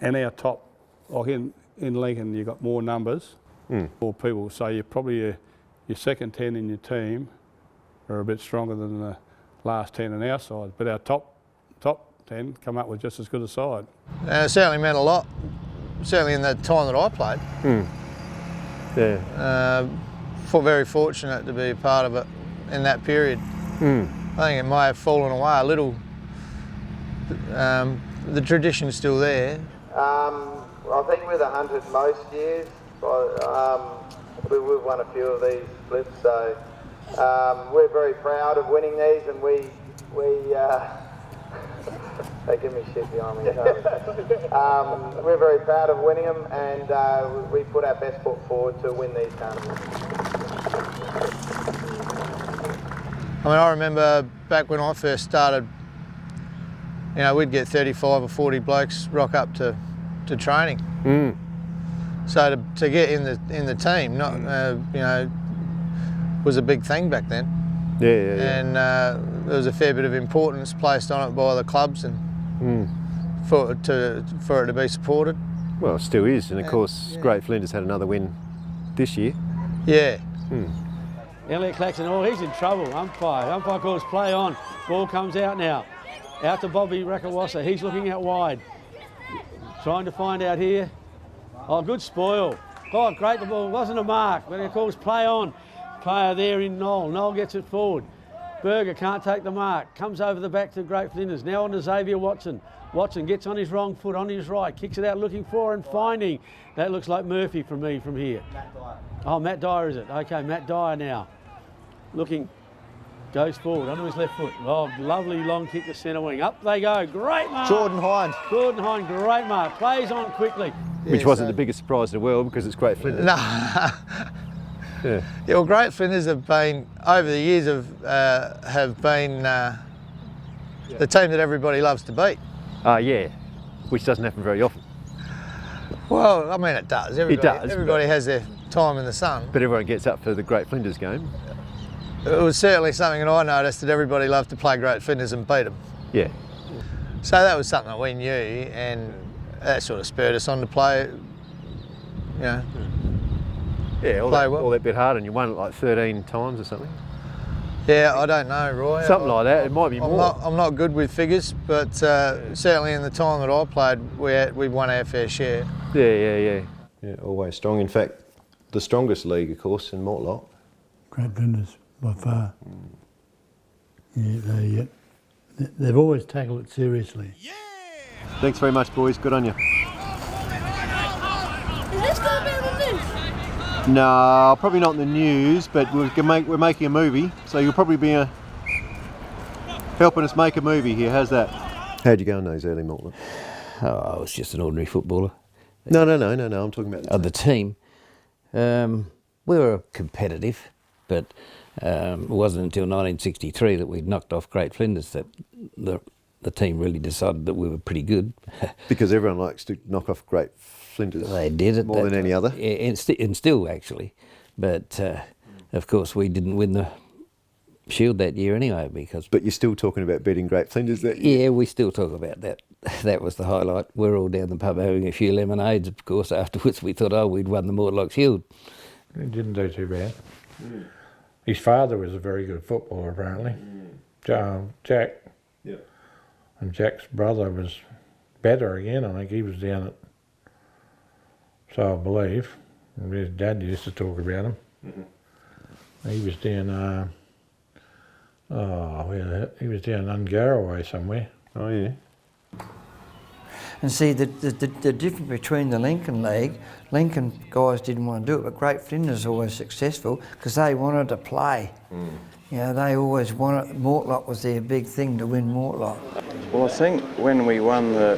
Speaker 24: our top, like in Lincoln, you've got more numbers. More people, so you're probably your second 10 in your team are a bit stronger than the last 10 in our side, but our top 10 come up with just as good a side.
Speaker 21: It certainly meant a lot, certainly in the time that I played. Very fortunate to be a part of it in that period. I think it may have fallen away a little. The tradition's still there.
Speaker 3: I think we're the hunted most years. We've won a few of these splits, so we're very proud of winning these, and we they give me shit behind me. We're very proud of winning them, and we put our best foot forward to win these carnivals.
Speaker 21: I mean, I remember back when I first started, we'd get 35 or 40 blokes rock up to training. So to get in the team, was a big thing back then. And there was a fair bit of importance placed on it by the clubs, and for it to be supported.
Speaker 1: Well, it still is, and of course, Great Flinders had another win this year.
Speaker 21: Yeah.
Speaker 6: Elliot Claxton, he's in trouble. Umpire calls play on. Ball comes out now. Out to Bobby Rakawasa. He's looking out wide. Trying to find out here. Oh, good spoil. Oh, great, the ball wasn't a mark, but he calls play on. Player there in Noel. Noel gets it forward. Berger can't take the mark. Comes over the back to Great Flinders. Now on to Xavier Watson. Watson gets on his wrong foot, on his right. Kicks it out looking for and finding. That looks like Murphy from me from here. Matt Dyer. Oh, Matt Dyer is it? Okay, Matt Dyer now. Looking. Goes forward onto his left foot. Oh, lovely long kick to centre wing. Up they go. Great mark.
Speaker 21: Jordan Hind,
Speaker 6: great mark. Plays on quickly.
Speaker 1: Which wasn't the biggest surprise in the world because it's Great Flinders.
Speaker 21: No. Yeah, well, Great Flinders have been, over the years, have been the team that everybody loves to beat.
Speaker 1: Yeah, which doesn't happen very often.
Speaker 21: Well, I mean, it does. Everybody has their time in the sun.
Speaker 1: But everyone gets up for the Great Flinders game.
Speaker 21: It was certainly something that I noticed, that everybody loved to play Great Flinders and beat them.
Speaker 1: Yeah.
Speaker 21: So that was something that we knew, and that sort of spurred us on to play,
Speaker 1: Yeah, all that bit hard, and you won it like 13 times or something.
Speaker 21: Yeah, I don't know, Roy.
Speaker 1: Something like that. It might be more.
Speaker 21: I'm not good with figures, but certainly in the time that I played, we won our fair share.
Speaker 1: Yeah, always strong. In fact, the strongest league, of course, in Mortlock.
Speaker 18: Great Flinders, by far. Yeah, they've always tackled it seriously.
Speaker 1: Thanks very much, boys. Good on you.
Speaker 7: Is this going to be on the news?
Speaker 1: No, probably not in the news, but we're making a movie, so you'll probably be helping us make a movie here. How's that? How'd you go in those early Mortlock?
Speaker 8: Oh, I was just an ordinary footballer.
Speaker 1: No. I'm talking about
Speaker 8: the team. We were competitive, but it wasn't until 1963 that we knocked off Great Flinders that the team really decided that we were pretty good.
Speaker 1: Because everyone likes to knock off Great Flinders.
Speaker 8: They did it
Speaker 1: more than any other.
Speaker 8: And still actually, but of course we didn't win the Shield that year anyway because.
Speaker 1: But you're still talking about beating Great Flinders that year.
Speaker 8: Yeah, we still talk about that. That was the highlight. We're all down the pub having a few lemonades. Of course, afterwards we thought, we'd won the Mortlock Shield.
Speaker 14: He didn't do too bad. His father was a very good footballer, apparently. Jack.
Speaker 1: Yeah.
Speaker 14: And Jack's brother was better again. I think he was down at, so I believe. And his dad used to talk about him. He was down, he was down Ungaraway somewhere.
Speaker 1: Oh, yeah.
Speaker 22: And see, the difference between the Lincoln League, Lincoln guys didn't want to do it, but Great Flinders were always successful because they wanted to play. They always wanted, Mortlock was their big thing to win Mortlock.
Speaker 9: Well, I think when we won the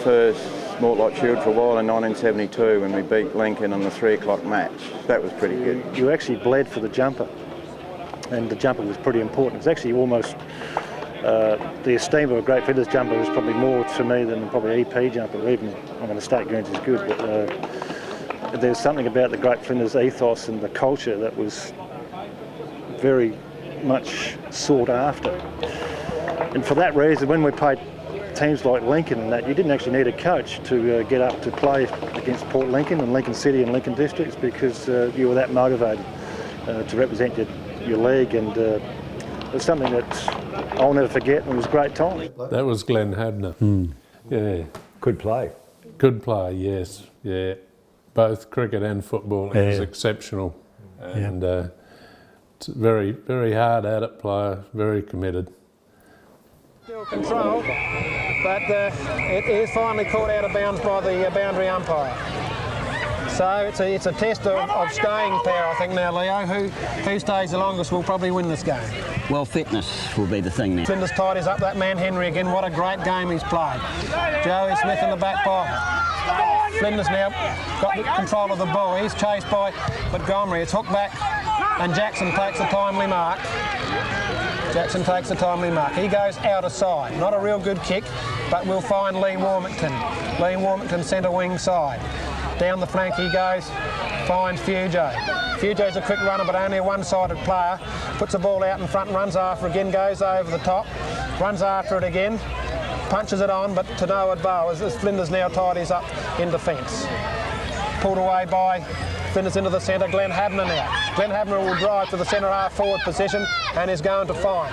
Speaker 9: first
Speaker 7: Mortlock Shield for a while in 1972 when we beat Lincoln on the 3 o'clock match. That was pretty good.
Speaker 9: You actually bled for the jumper, and the jumper was pretty important. It's actually almost the esteem of a Great Flinders jumper is probably more to me than probably EP jumper. Even I mean, the State Greens is good, but there's something about the Great Flinders ethos and the culture that was very much sought after. And for that reason, when we played teams like Lincoln and that, you didn't actually need a coach to get up to play against Port Lincoln and Lincoln City and Lincoln districts, because you were that motivated to represent your league, and it was something that I'll never forget, and it was a great time.
Speaker 13: That was Glenn Habner. Yeah.
Speaker 1: Good play.
Speaker 13: Good play, yes. Yeah. Both cricket and football. He was exceptional. And very, very hard at it player, very committed.
Speaker 10: Still control, but it is finally caught out of bounds by the boundary umpire. So it's a test of staying power, I think, now, Leo. Who stays the longest will probably win this game.
Speaker 16: Well, fitness will be the thing now.
Speaker 10: Flinders tidies up that man Henry again. What a great game he's played. Joey Smith in the back pocket. Flinders now got control of the ball. He's chased by Montgomery. It's hooked back, and Jackson takes a timely mark. Jackson takes a timely mark. He goes out of side. Not a real good kick, but we'll find Lee Warmington. Lee Warmington centre wing side. Down the flank he goes, finds Fujo. Fujo's a quick runner, but only a one-sided player. Puts the ball out in front and runs after again, goes over the top, runs after it again, punches it on, but to no avail as Flinders now tidies up in defence. Pulled away by Flinders into the centre, Glenn Habner now. Glenn Habner will drive to the centre half forward position and is going to find.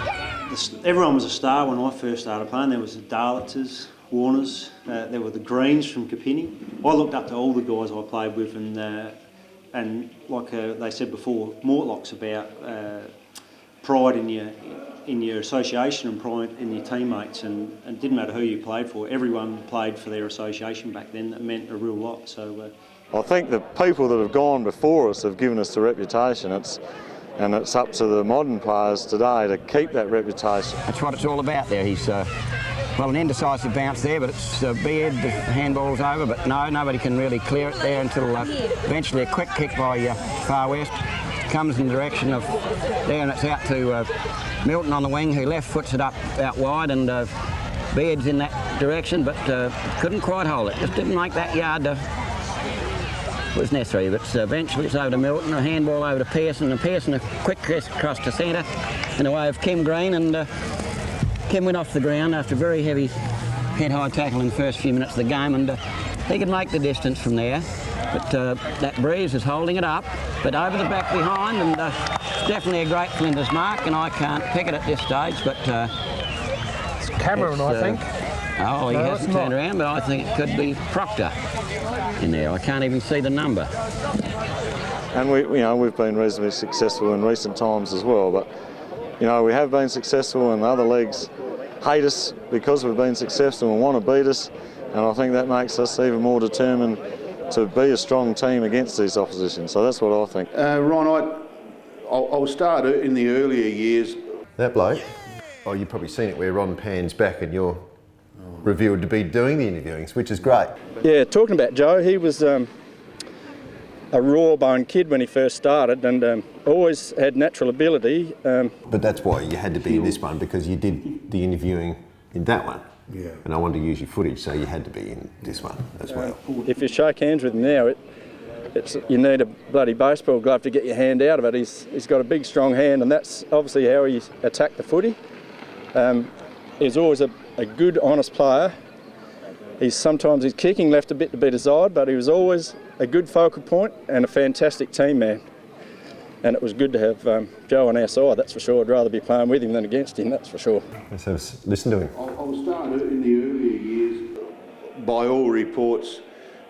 Speaker 25: Everyone was a star when I first started playing. There was the Darlitzers, Warners, there were the Greens from Kapini. I looked up to all the guys I played with, and like they said before, Mortlock's about pride in your association and pride in your teammates, and it didn't matter who you played for. Everyone played for their association back then. That meant a real lot. So
Speaker 26: I think the people that have gone before us have given us the reputation. And it's up to the modern players today to keep that reputation.
Speaker 16: That's what it's all about there. He's, well, an indecisive bounce there, but it's Beard, the handball's over, but no, nobody can really clear it there until eventually a quick kick by Far West comes in the direction of there, and it's out to Milton on the wing, who left foots it up out wide, and Beard's in that direction, but couldn't quite hold it. Just didn't make that yard was necessary, but eventually it's over to Milton, a handball over to Pearson, and Pearson a quick cross to centre in the way of Kim Green, and Kim went off the ground after a very heavy head-high tackle in the first few minutes of the game, and he could make the distance from there, but that breeze is holding it up, but over the back behind, and definitely a great Flinders mark, and I can't pick it at this stage, but
Speaker 10: it's Cameron, I think.
Speaker 16: Oh, he hasn't turned around, but I think it could be Proctor in there. I can't even see the number.
Speaker 26: And we've been reasonably successful in recent times as well, but we have been successful, and other leagues hate us because we've been successful and want to beat us, and I think that makes us even more determined to be a strong team against these opposition. So that's what I think.
Speaker 23: Ron, I'll start in the earlier years.
Speaker 1: That bloke, you've probably seen it where Ron pans back and you're revealed to be doing the interviewings, which is great.
Speaker 19: Yeah, talking about Joe, he was a raw-bone kid when he first started, and always had natural ability.
Speaker 1: But that's why you had to be in this one, because you did the interviewing in that one. Yeah. And I wanted to use your footage, so you had to be in this one as well.
Speaker 19: If you shake hands with him now, you need a bloody baseball glove to get your hand out of it. He's got a big, strong hand, and that's obviously how he attacked the footy. He's always a good, honest player. Sometimes his kicking left a bit to be desired, but he was always a good focal point and a fantastic team man. And it was good to have Joe on our side, that's for sure. I'd rather be playing with him than against him, that's for sure.
Speaker 1: Let's have a listen to him.
Speaker 23: I'll start in the earlier years. By all reports,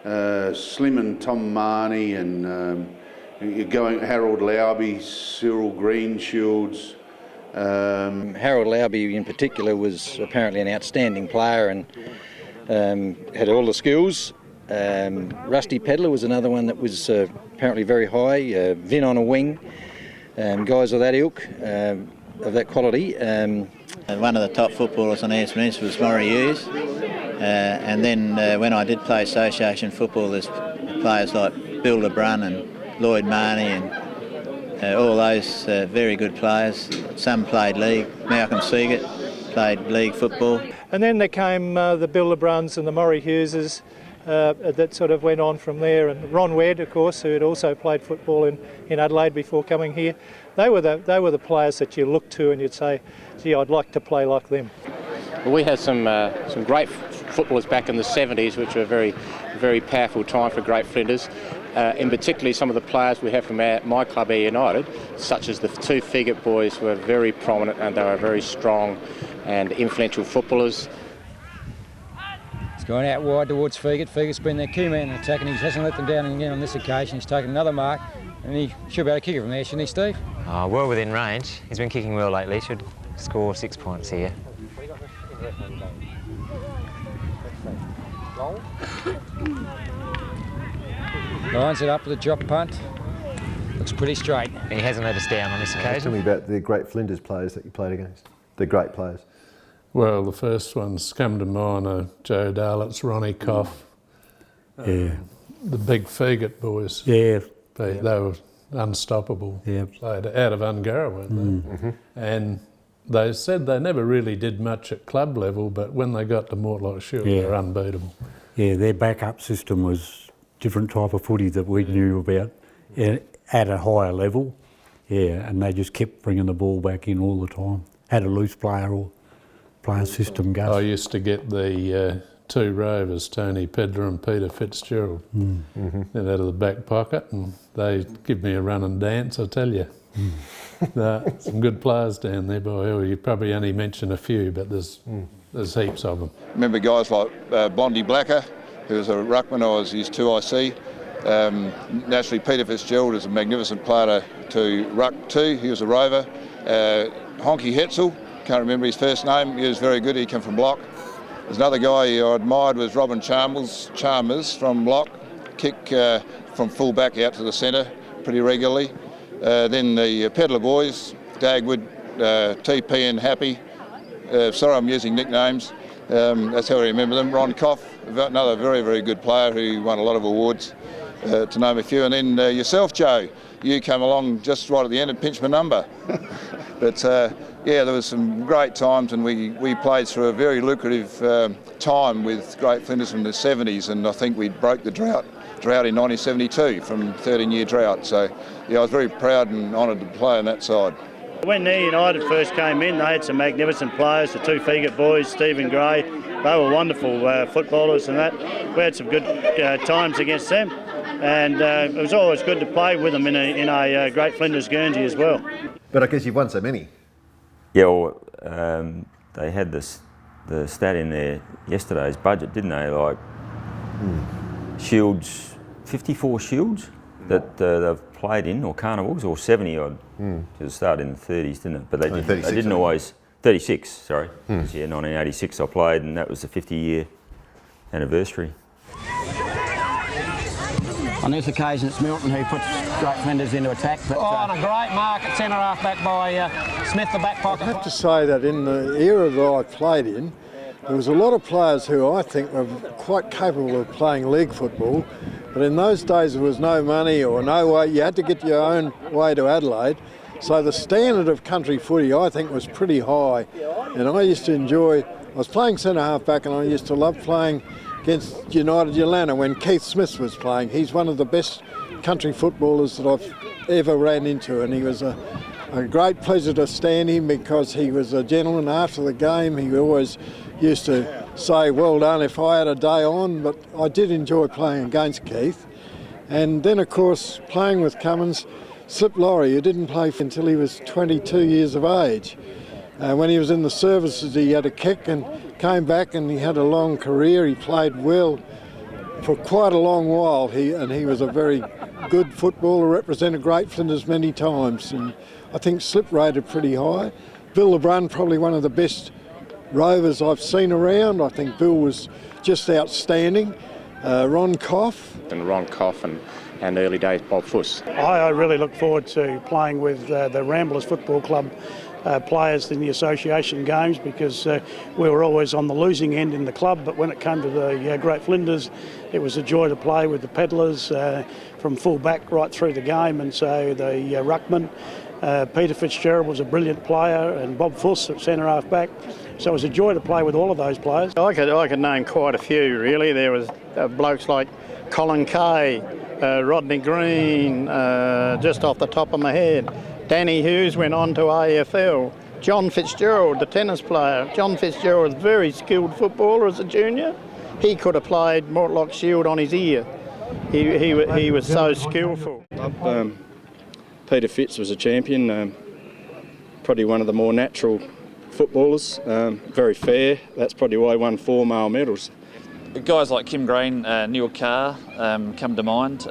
Speaker 23: Slim and Tom Marnie and Harold Lauby, Cyril Greenshields.
Speaker 16: Harold Lauby in particular was apparently an outstanding player and had all the skills. Rusty Pedler was another one that was apparently very high. Vin on a wing, guys of that ilk, of that quality.
Speaker 27: One of the top footballers on East Peninsula was Maury Hughes.
Speaker 2: And then when I did play association football, there's players like Bill LeBrun and Lloyd Marnie and all those very good players. Some played league. Malcolm Seagate played league football.
Speaker 4: And then there came the Bill LeBruns and the Maury Hugheses that sort of went on from there. And Ron Wedd, of course, who had also played football in Adelaide before coming here. They were the players that you looked to and you'd say, gee, I'd like to play like them.
Speaker 5: Well, we had some great footballers back in the 70s, which were a very, very powerful time for Great Flinders. In particularly some of the players we have from my club, Air United, such as the two Figate boys, were very prominent and they were very strong and influential footballers.
Speaker 11: He's gone out wide towards Figate. Figate's been their key man in attack and he hasn't let them down again on this occasion. He's taken another mark and he should be able to kick it from there, shouldn't he, Steve?
Speaker 15: Oh, well within range. He's been kicking well lately. Should score 6 points here.
Speaker 11: Lines it up with a drop punt. Looks pretty straight.
Speaker 15: He hasn't let us down on this occasion.
Speaker 1: Tell me about the Great Flinders players that you played against. The great players.
Speaker 13: Well, the first ones come to mind are Joe Darlitz, Ronnie Coff.
Speaker 18: Yeah.
Speaker 13: The big Figate boys.
Speaker 18: Yeah.
Speaker 13: They were unstoppable.
Speaker 18: Yeah.
Speaker 13: Played out of Ungara, weren't they? And they said they never really did much at club level, but when they got to Mortlock Shield, they were unbeatable.
Speaker 18: Yeah, their backup system was different type of footy that we knew about at a higher level. Yeah, and they just kept bringing the ball back in all the time. Had a loose player or player system go.
Speaker 13: I used to get the two rovers, Tony Pedler and Peter Fitzgerald, out of the back pocket, and they give me a run and dance, I tell you. Some good players down there, boy. You probably only mention a few, but there's heaps of them.
Speaker 17: Remember guys like Blondie Blacker, who was a ruckman. I was his 2IC. Naturally, Peter Fitzgerald is a magnificent player to ruck too. He was a rover. Honky Hetzel, can't remember his first name. He was very good. He came from Block. There's another guy I admired was Robin Chalmers from Block. Kick from full back out to the centre pretty regularly. Then the Pedler boys, Dagwood, TP and Happy. Sorry, I'm using nicknames. That's how I remember them. Ron Coff, another very, very good player who won a lot of awards, to name a few. And then yourself, Joe, you came along just right at the end and pinched my number. But yeah, there was some great times, and we played through a very lucrative time with Great Flinders in the 70s, and I think we broke the drought in 1972 from 13-year drought. So yeah, I was very proud and honoured to play on that side.
Speaker 27: When Air United first came in, they had some magnificent players, the two Figate boys, Stephen Gray. They were wonderful footballers, and that we had some good times against them. And it was always good to play with them in a Great Flinders Guernsey as well.
Speaker 1: But I guess you've won so many.
Speaker 12: Yeah, well, they had the stat in their yesterday's budget, didn't they? Like shields, 54 shields that they've played in, or carnivals, or 70 odd. It started in the 30s, didn't it? But they didn't always. 36, sorry. Yeah, 1986 I played, and that was the 50-year anniversary.
Speaker 16: On this occasion, it's Milton who puts Great Flinders into attack. But,
Speaker 10: and a great mark at centre half back by Smith, the back pocket.
Speaker 28: I have to say that in the era that I played in, there was a lot of players who I think were quite capable of playing league football, but in those days there was no money or no way. You had to get your own way to Adelaide. So the standard of country footy, I think, was pretty high. And I used to enjoy, I was playing centre half back, and I used to love playing against United Yolanda when Keith Smith was playing. He's one of the best country footballers that I've ever ran into, and he was a great pleasure to stand him because he was a gentleman. After the game, he always used to say, well done if I had a day on, but I did enjoy playing against Keith. And then, of course, playing with Cummins, Slip Laurie, who didn't play until he was 22 years of age. When he was in the services, he had a kick and came back, and he had a long career. He played well for quite a long while. He was a very good footballer, represented Great Flinders many times, and I think Slip rated pretty high. Bill LeBrun, probably one of the best rovers I've seen around. I think Bill was just outstanding. Ron Coff.
Speaker 5: And Ron Coff and early days Bob Fuss.
Speaker 29: I really look forward to playing with the Ramblers Football Club
Speaker 27: players in the association games because we were always on the losing end in the club, but when it came to the Great Flinders, it was a joy to play with the Peddlers from full back right through the game, and so the ruckman. Peter Fitzgerald was a brilliant player, and Bob Fuss at centre half back. So it was a joy to play with all of those players. I could name quite a few, really. There was blokes like Colin Kay, Rodney Green, just off the top of my head. Danny Hughes went on to AFL. John Fitzgerald, the tennis player. John Fitzgerald was a very skilled footballer as a junior. He could have played Mortlock Shield on his ear. He was so skillful. Peter Fitz was a champion, probably one of the more natural footballers, very fair. That's probably why he won 4 male medals.
Speaker 3: Guys like Kim Green, Neil Carr come to mind,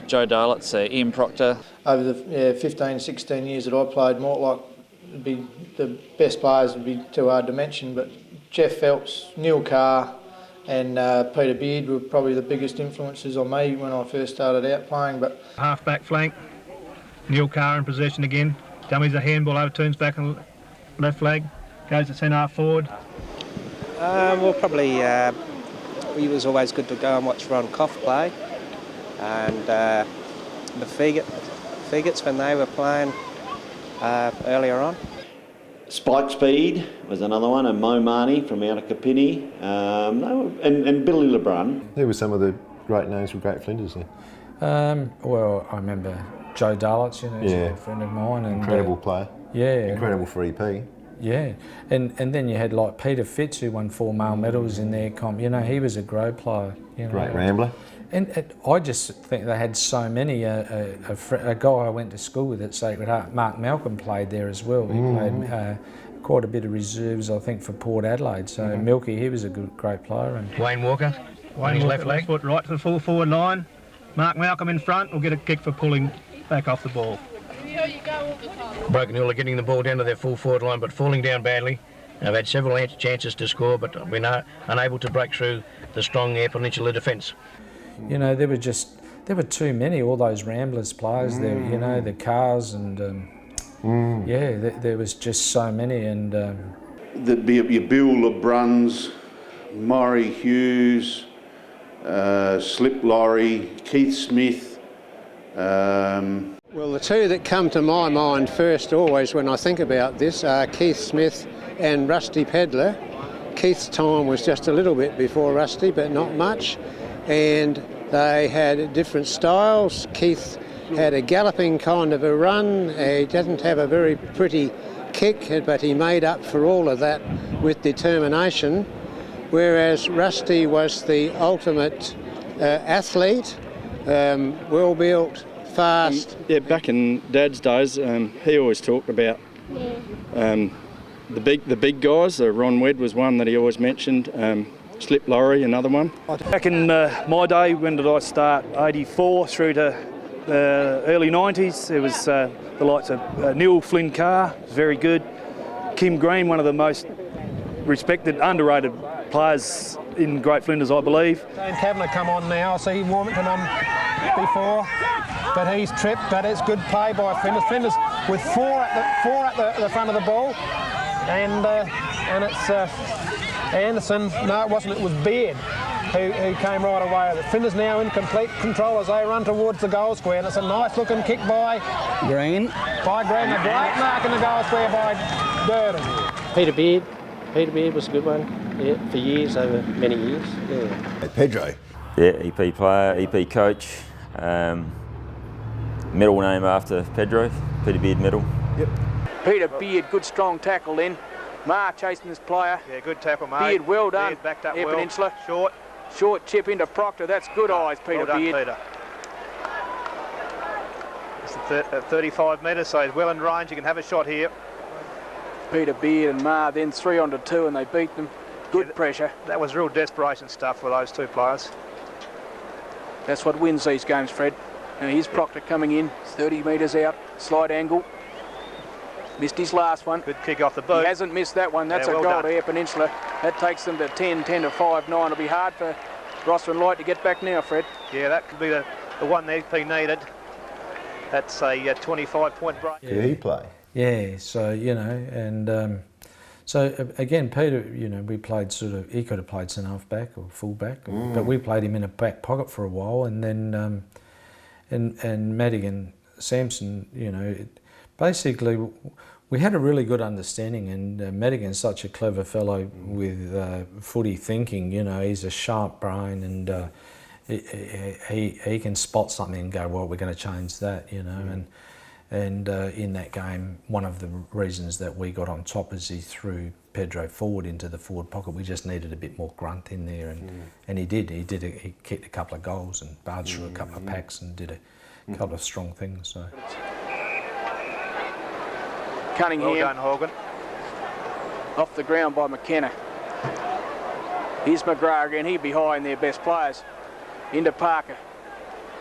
Speaker 3: Joe Darlitz, Ian Proctor.
Speaker 6: Over the 15, 16 years that I played Mortlock, the best players would be too hard to mention, but Jeff Phelps, Neil Carr and Peter Beard were probably the biggest influences on me when I first started out playing. But
Speaker 8: half-back flank, Neil Carr in possession again, dummies a handball over, turns back on left flag, goes to centre half forward.
Speaker 14: Well, probably it was always good to go and watch Ron Coff play, and the Figates when they were playing earlier on.
Speaker 20: Spike Speed was another one, and Mo Marnie from out of Kapini, and Billy LeBrun.
Speaker 1: Who were some of the great names from Great Flinders there?
Speaker 21: Well, I remember Joe Darlitz, he's a friend of mine. And,
Speaker 1: incredible player.
Speaker 21: Yeah.
Speaker 1: Incredible for EP.
Speaker 21: Yeah, and then you had like Peter Fitz, who won 4 male medals in their comp. He was a great player.
Speaker 1: Great rambler.
Speaker 21: And I just think they had so many. A guy I went to school with at Sacred Heart, Mark Malcolm, played there as well. He played quite a bit of reserves, I think, for Port Adelaide. So Milky, he was a great player. And
Speaker 8: Wayne Walker, Wayne's left leg foot right to the full forward line. Mark Malcolm in front will get a kick for pulling back off the ball. Broken Hill are getting the ball down to their full forward line but falling down badly. They've had several chances to score but been unable to break through the strong Eyre Peninsula defence.
Speaker 21: There were too many, all those Ramblers players there, the Cars and there was just so many. And
Speaker 23: there'd be your Bill LeBruns, Maury Hughes, Slip Laurie, Keith Smith.
Speaker 10: Well, the two that come to my mind first always when I think about this are Keith Smith and Rusty Pedler. Keith's time was just a little bit before Rusty, but not much. And they had different styles. Keith had a galloping kind of a run. He doesn't have a very pretty kick, but he made up for all of that with determination. Whereas Rusty was the ultimate athlete, well-built, fast.
Speaker 19: Back in Dad's days, he always talked about the big guys. Ron Wedd was one that he always mentioned. Slip Laurie, another one.
Speaker 27: Back in my day, when did I start? 84 through to the early 90s. There was the likes of Neil Flynn Carr, very good. Kim Green, one of the most respected, underrated players in Great Flinders, I believe.
Speaker 10: Dane Kavanagh come on now. I see Warmington on before, but he's tripped. But it's good play by Flinders. Flinders with four at the front of the ball, and it's Anderson. No, it wasn't. It was Beard who came right away with it. Flinders now in complete control as they run towards the goal square, and it's a nice looking kick by
Speaker 16: Green.
Speaker 10: By Green, a great mark in the goal square by Durden.
Speaker 14: Peter Beard was a good one, for years, over many years. Yeah.
Speaker 1: Pedro.
Speaker 12: Yeah, EP player, EP coach. Medal name after Pedro, Peter Beard medal.
Speaker 8: Yep.
Speaker 22: Peter Beard, good strong tackle then. Marr chasing this player.
Speaker 8: Yeah, good tackle, mate.
Speaker 22: Beard, well done.
Speaker 8: Beard backed up
Speaker 22: Eyre
Speaker 8: well.
Speaker 22: Peninsula.
Speaker 8: Short
Speaker 22: chip into Proctor. That's good eyes, Peter
Speaker 8: well done,
Speaker 22: Beard.
Speaker 8: Peter. It's 35 metres, so he's well in range. You can have a shot here.
Speaker 22: Peter Beard and Marr, then 3-on-2, and they beat them. Good pressure.
Speaker 8: That was real desperation stuff for those two players.
Speaker 22: That's what wins these games, Fred. Now here's Proctor coming in, 30 metres out, slight angle. Missed his last one.
Speaker 8: Good kick off the boot.
Speaker 22: He hasn't missed that one. That's
Speaker 8: yeah, well
Speaker 22: a goal
Speaker 8: done.
Speaker 22: to Eyre Peninsula. That takes them to 10 to 5, 9. It'll be hard for Rossman Light to get back now, Fred.
Speaker 8: Yeah, that could be the one the EP needed. That's a 25-point break.
Speaker 1: Did he play?
Speaker 21: Yeah, so, you know, and so again, Peter, you know, we played sort of, he could have played centre half back or full back, but we played him in a back pocket for a while, and then, and Madigan Sampson, you know, basically we had a really good understanding, and Madigan's such a clever fellow with footy thinking, you know, he's a sharp brain, and he can spot something and go, well, we're going to change that, you know, and in that game, one of the reasons that we got on top is he threw Pedro forward into the forward pocket. We just needed a bit more grunt in there, and he did. He kicked a couple of goals and barged through a couple of packs and did a couple of strong things. So.
Speaker 22: Cunningham. Well done, Hogan. Off the ground by McKenna. Here's McGrath again. He'd be high in their best players. Into Parker.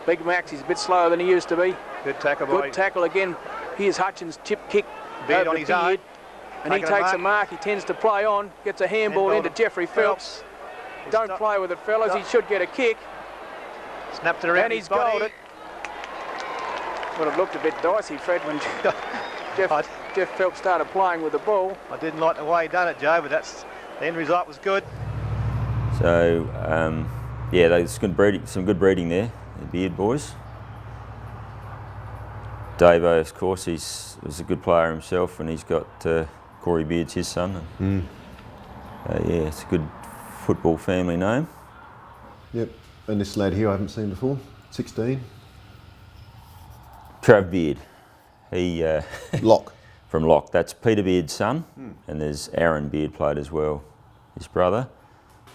Speaker 22: Big Max, he's a bit slower than he used to be.
Speaker 27: Good tackle, boy.
Speaker 22: Good tackle again. Here's Hutchins' chip kick.
Speaker 27: Beard on his own.
Speaker 22: And he takes a mark. He tends to play on. Gets a handball into Jeffrey Phelps. Don't play with it, fellas. He should get a kick.
Speaker 27: Snapped it around
Speaker 22: and
Speaker 27: his
Speaker 22: he's
Speaker 27: body.
Speaker 22: goaled it. Would have looked a bit dicey, Fred, when Jeff Phelps started playing with the ball.
Speaker 27: I didn't like the way he done it, Joe, but the end result was good.
Speaker 12: So, yeah, there's some good breeding there, the Beard boys. Davo, of course, was a good player himself, and he's got Corey Beard's his son. And, yeah, it's a good football family name.
Speaker 1: Yep, and this lad here I haven't seen before, 16.
Speaker 12: Trav Beard. He
Speaker 1: Lock.
Speaker 12: From Lock. That's Peter Beard's son, and there's Aaron Beard played as well, his brother.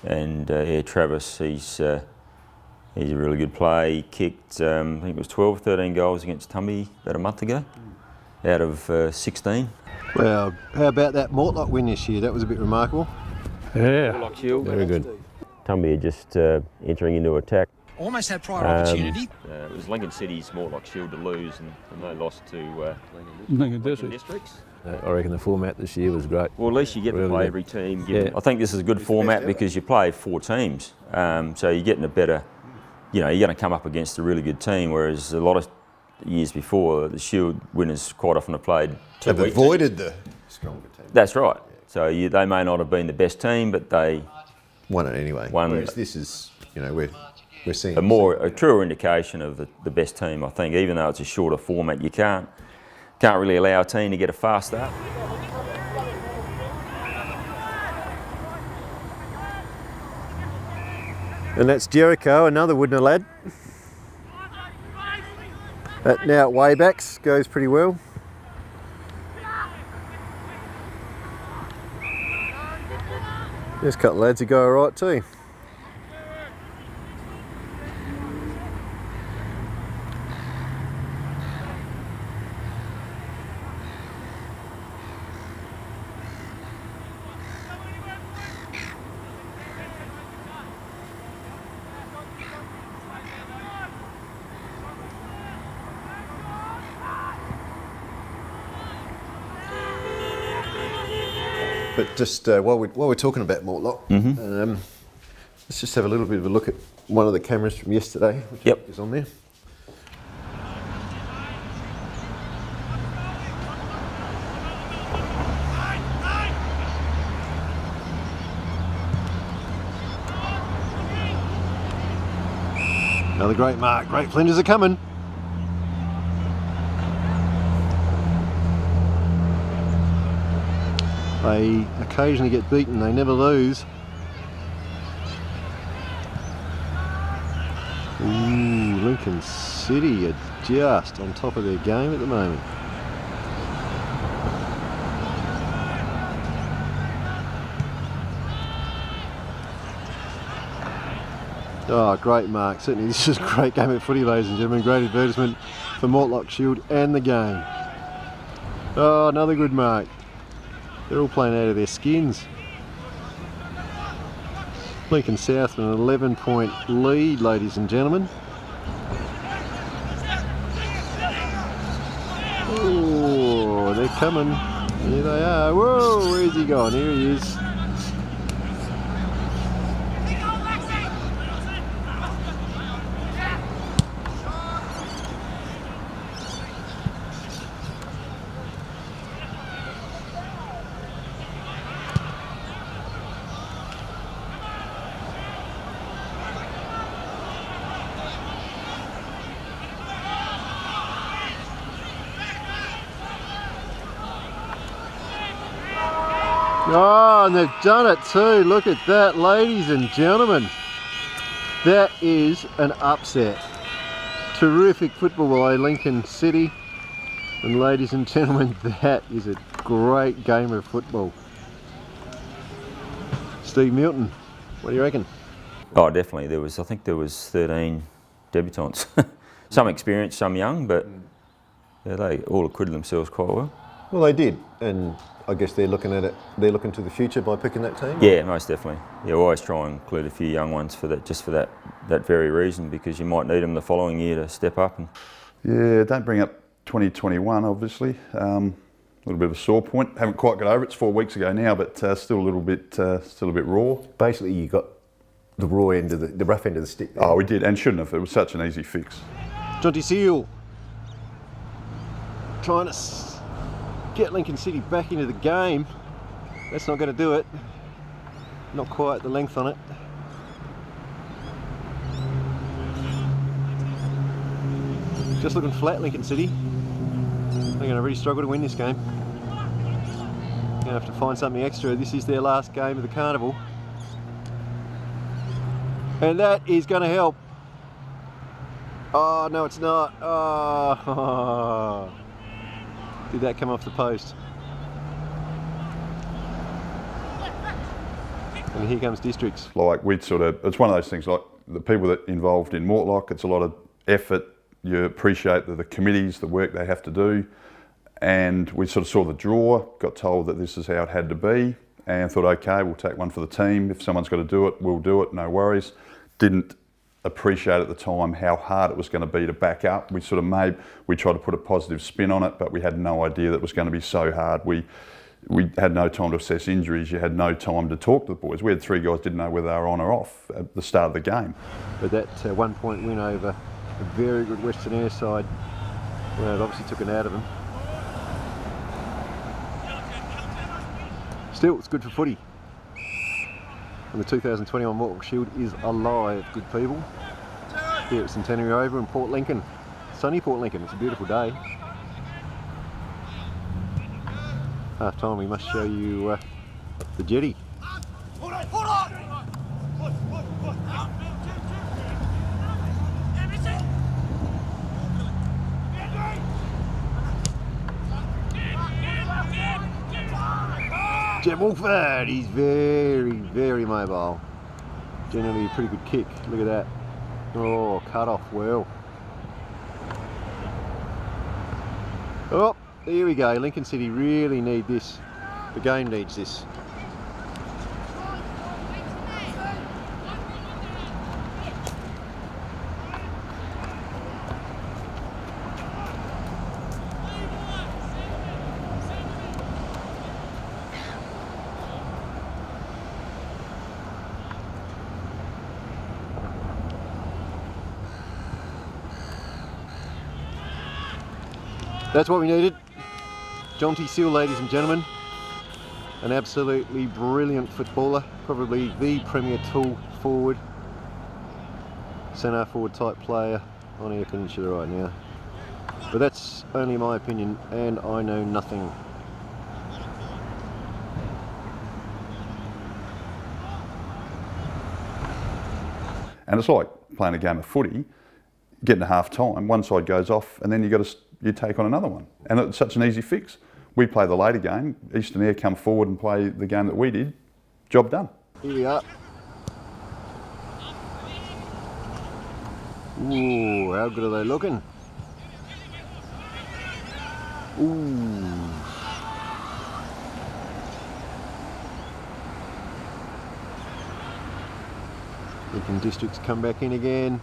Speaker 12: And yeah, Travis, he's a really good player. He kicked, I think it was 12, 13 goals against Tumby about a month ago, out of 16.
Speaker 1: Well, how about that Mortlock win this year? That was a bit remarkable.
Speaker 13: Yeah.
Speaker 12: Very good. Tumby just entering into attack.
Speaker 2: Almost had prior opportunity.
Speaker 12: It was Lincoln City's Mortlock Shield to lose, and they lost to
Speaker 13: Lincoln
Speaker 12: Districts.
Speaker 4: I reckon the format this year was great.
Speaker 12: Well, at least you get to play every team. I think this is a good format because you play 4 teams, so you're getting a better, you know, you're going to come up against a really good team, whereas a lot of years before, the Shield winners quite often have played 2
Speaker 1: They've avoided the stronger team.
Speaker 12: That's right. So they may not have been the best team, but they
Speaker 1: won it anyway. Whereas this is, you know, we're seeing
Speaker 12: a truer indication of the best team, I think. Even though it's a shorter format, you can't really allow a team to get a fast start.
Speaker 1: And that's Jericho, another Woodner lad. That now at Waybacks goes pretty well. There's a couple of lads who go alright too. But just while we're talking about Mortlock, let's just have a little bit of a look at one of the cameras from yesterday, which is on there. Another great mark. Great flinders are coming. They occasionally get beaten, they never lose. Ooh, Lincoln City are just on top of their game at the moment. Oh, great mark. Certainly this is a great game of footy, ladies and gentlemen. Great advertisement for Mortlock Shield and the game. Oh, another good mark. They're all playing out of their skins. Lincoln South with an 11-point lead, ladies and gentlemen. Oh, they're coming. Here they are. Whoa, where's he gone? Here he is. Oh, and they've done it too. Look at that, ladies and gentlemen. That is an upset. Terrific football by Lincoln City. And ladies and gentlemen, that is a great game of football. Steve Milton, what do you reckon?
Speaker 12: Oh, definitely. I think there was 13 debutants. Some experienced, some young, but yeah, they all acquitted themselves quite well.
Speaker 1: Well, they did, and I guess they're looking at it. They're looking to the future by picking that team.
Speaker 12: Yeah, most definitely. Yeah, we always try and include a few young ones for that, just for that very reason, because you might need them the following year to step up. And
Speaker 7: yeah, don't bring up 2021, obviously. A little bit of a sore point. Haven't quite got over it. It's 4 weeks ago now, but still a bit raw.
Speaker 1: Basically, you got the raw end of the rough end of the stick there.
Speaker 7: Oh, we did, and shouldn't have. It was such an easy fix.
Speaker 1: Jonty Seal trying to get Lincoln City back into the game. That's not going to do it. Not quite the length on it. Just looking flat, Lincoln City. They're going to really struggle to win this game. Going to have to find something extra. This is their last game of the carnival. And that is going to help. Oh, no, it's not. Oh. Did that come off the post? And here comes Districts.
Speaker 7: Like, it's one of those things, like the people that involved in Mortlock, it's a lot of effort. You appreciate the committees, the work they have to do. And we sort of saw the draw, got told that this is how it had to be, and thought, okay, we'll take one for the team. If someone's got to do it, we'll do it, no worries. Didn't appreciate at the time how hard it was going to be to back up. We tried to put a positive spin on it, but we had no idea that it was going to be so hard. We had no time to assess injuries. You had no time to talk to the boys. We had 3 guys didn't know whether they were on or off at the start of the game.
Speaker 1: But that 1 point win over a very good Western Air side, well, it obviously took it out of them. Still, it's good for footy. And the 2021 Mortlock Shield is alive, good people. Here at Centenary Oval in Port Lincoln. Sunny Port Lincoln, it's a beautiful day. Half time, we must show you the jetty. Jet Wolford, he's very mobile. Generally a pretty good kick. Look at that. Oh, cut off well. Oh, here we go. Lincoln City really need this. The game needs this. That's what we needed. Jonty Seal, ladies and gentlemen. An absolutely brilliant footballer. Probably the premier tool forward. Centre forward type player on Air Peninsula right now. But that's only my opinion, and I know nothing.
Speaker 7: And it's like playing a game of footy, getting to half time, one side goes off, and then you take on another one. And it's such an easy fix. We play the later game, Eastern Air come forward and play the game that we did, job done.
Speaker 1: Here we are. Ooh, how good are they looking? Ooh. Lincoln Districts come back in again.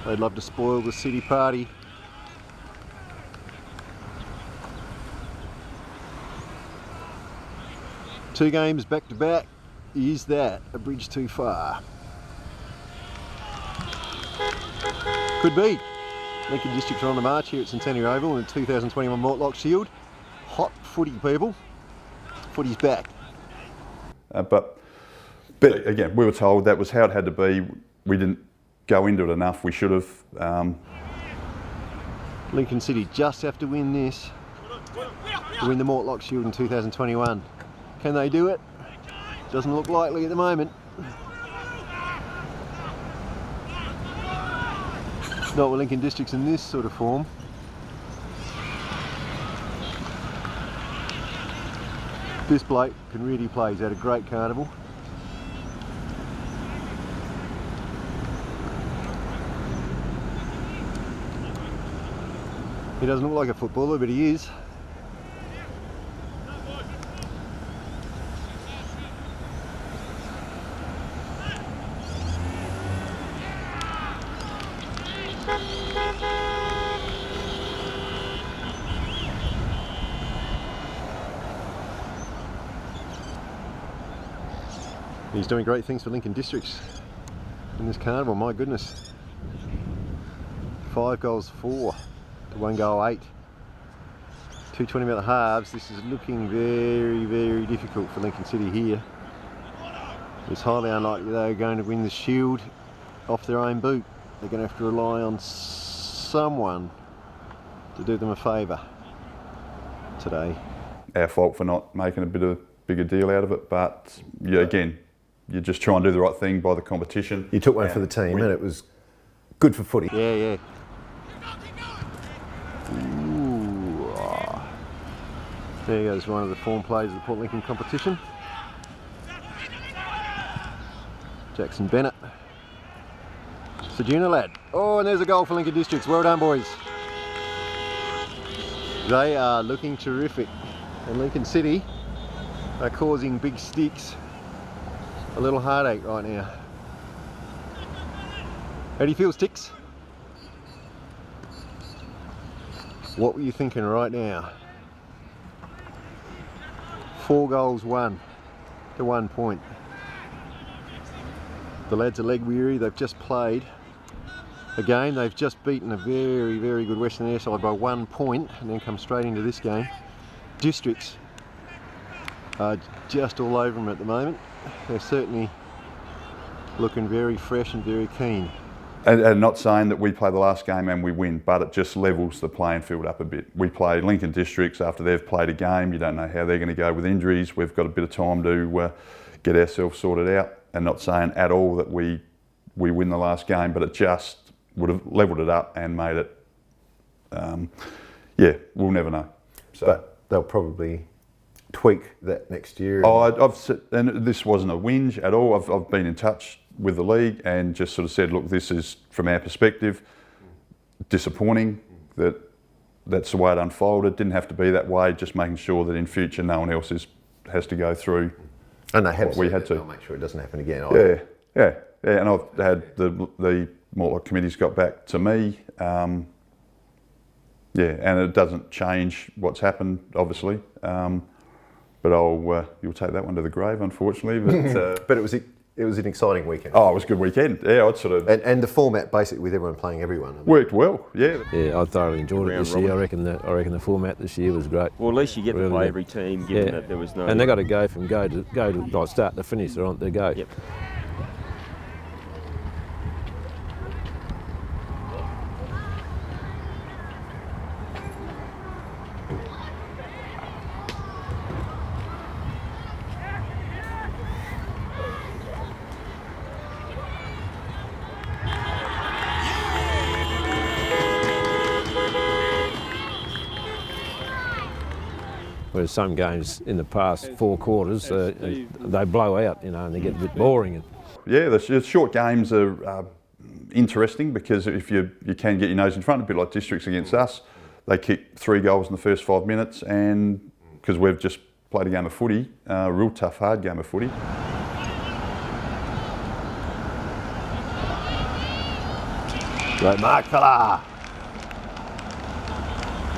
Speaker 1: They'd love to spoil the city party. Two games back to back. Is that a bridge too far? Could be. Lincoln Districts are on the march here at Centenary Oval in the 2021 Mortlock Shield. Hot footy, people. Footy's back.
Speaker 7: But again, we were told that was how it had to be. We didn't go into it enough. We should have.
Speaker 1: Lincoln City just have to win this to win the Mortlock Shield in 2021. Can they do it? Doesn't look likely at the moment. Not with Lincoln Districts in this sort of form. This bloke can really play. He's had a great carnival. He doesn't look like a footballer, but he is. He's doing great things for Lincoln Districts in this carnival, my goodness. 5 goals 4 to 1 goal 8. 220-minute halves. This is looking very, very difficult for Lincoln City here. It's highly unlikely they're going to win the Shield off their own boot. They're going to have to rely on someone to do them a favour today.
Speaker 7: Our fault for not making a bit of a bigger deal out of it, but yeah, again, you just try and do the right thing by the competition.
Speaker 1: You took one for the team and it was good for footy. Yeah, yeah. Ooh. There goes one of the form players of the Port Lincoln competition. Jackson Bennett. Sejuna lad. Oh, and there's a goal for Lincoln Districts. Well done, boys. They are looking terrific. And Lincoln City are causing Big Sticks a little heartache right now. How do you feel, Sticks? What were you thinking right now? 4 goals 1 to 1 point. The lads are leg weary. They've just played a game. They've just beaten a very, very good Western Air side by 1 point and then come straight into this game. Districts are just all over them at the moment. They're certainly looking very fresh and very keen.
Speaker 7: And not saying that we play the last game and we win, but it just levels the playing field up a bit. We play Lincoln Districts after they've played a game. You don't know how they're going to go with injuries. We've got a bit of time to get ourselves sorted out. And not saying at all that we win the last game, but it just would have levelled it up and made it, yeah, we'll never know. So,
Speaker 1: but they'll probably tweak that next year.
Speaker 7: And this wasn't a whinge at all. I've been in touch with the league and just sort of said, look, this is, from our perspective, disappointing that that's the way it unfolded. Didn't have to be that way, just making sure that in future no one else has to go through.
Speaker 1: And they have
Speaker 7: what we had to.
Speaker 1: I'll make sure it doesn't happen again either.
Speaker 7: Yeah. And I've had the Mortlock committee's got back to me. Yeah, and it doesn't change what's happened, obviously. But you'll take that one to the grave, unfortunately. But
Speaker 1: but it was an exciting weekend.
Speaker 7: Oh, it was a good weekend. Yeah, I'd sort of
Speaker 1: and the format basically with everyone playing everyone
Speaker 7: worked well. Yeah.
Speaker 4: Yeah, I thoroughly enjoyed it this year. I reckon the format this year was great.
Speaker 12: Well, at least you get to play every team, given that there was no.
Speaker 4: And they got to go from go to like start to finish. They're on their go.
Speaker 12: Yep.
Speaker 4: Whereas some games in the past 4 quarters, they blow out, and they get a bit boring.
Speaker 7: Yeah, the short games are interesting because if you can get your nose in front, a bit like Districts against us, they kick 3 goals in the first 5 minutes, and because we've just played a game of footy, a real tough, hard game of footy.
Speaker 1: Great mark, fella.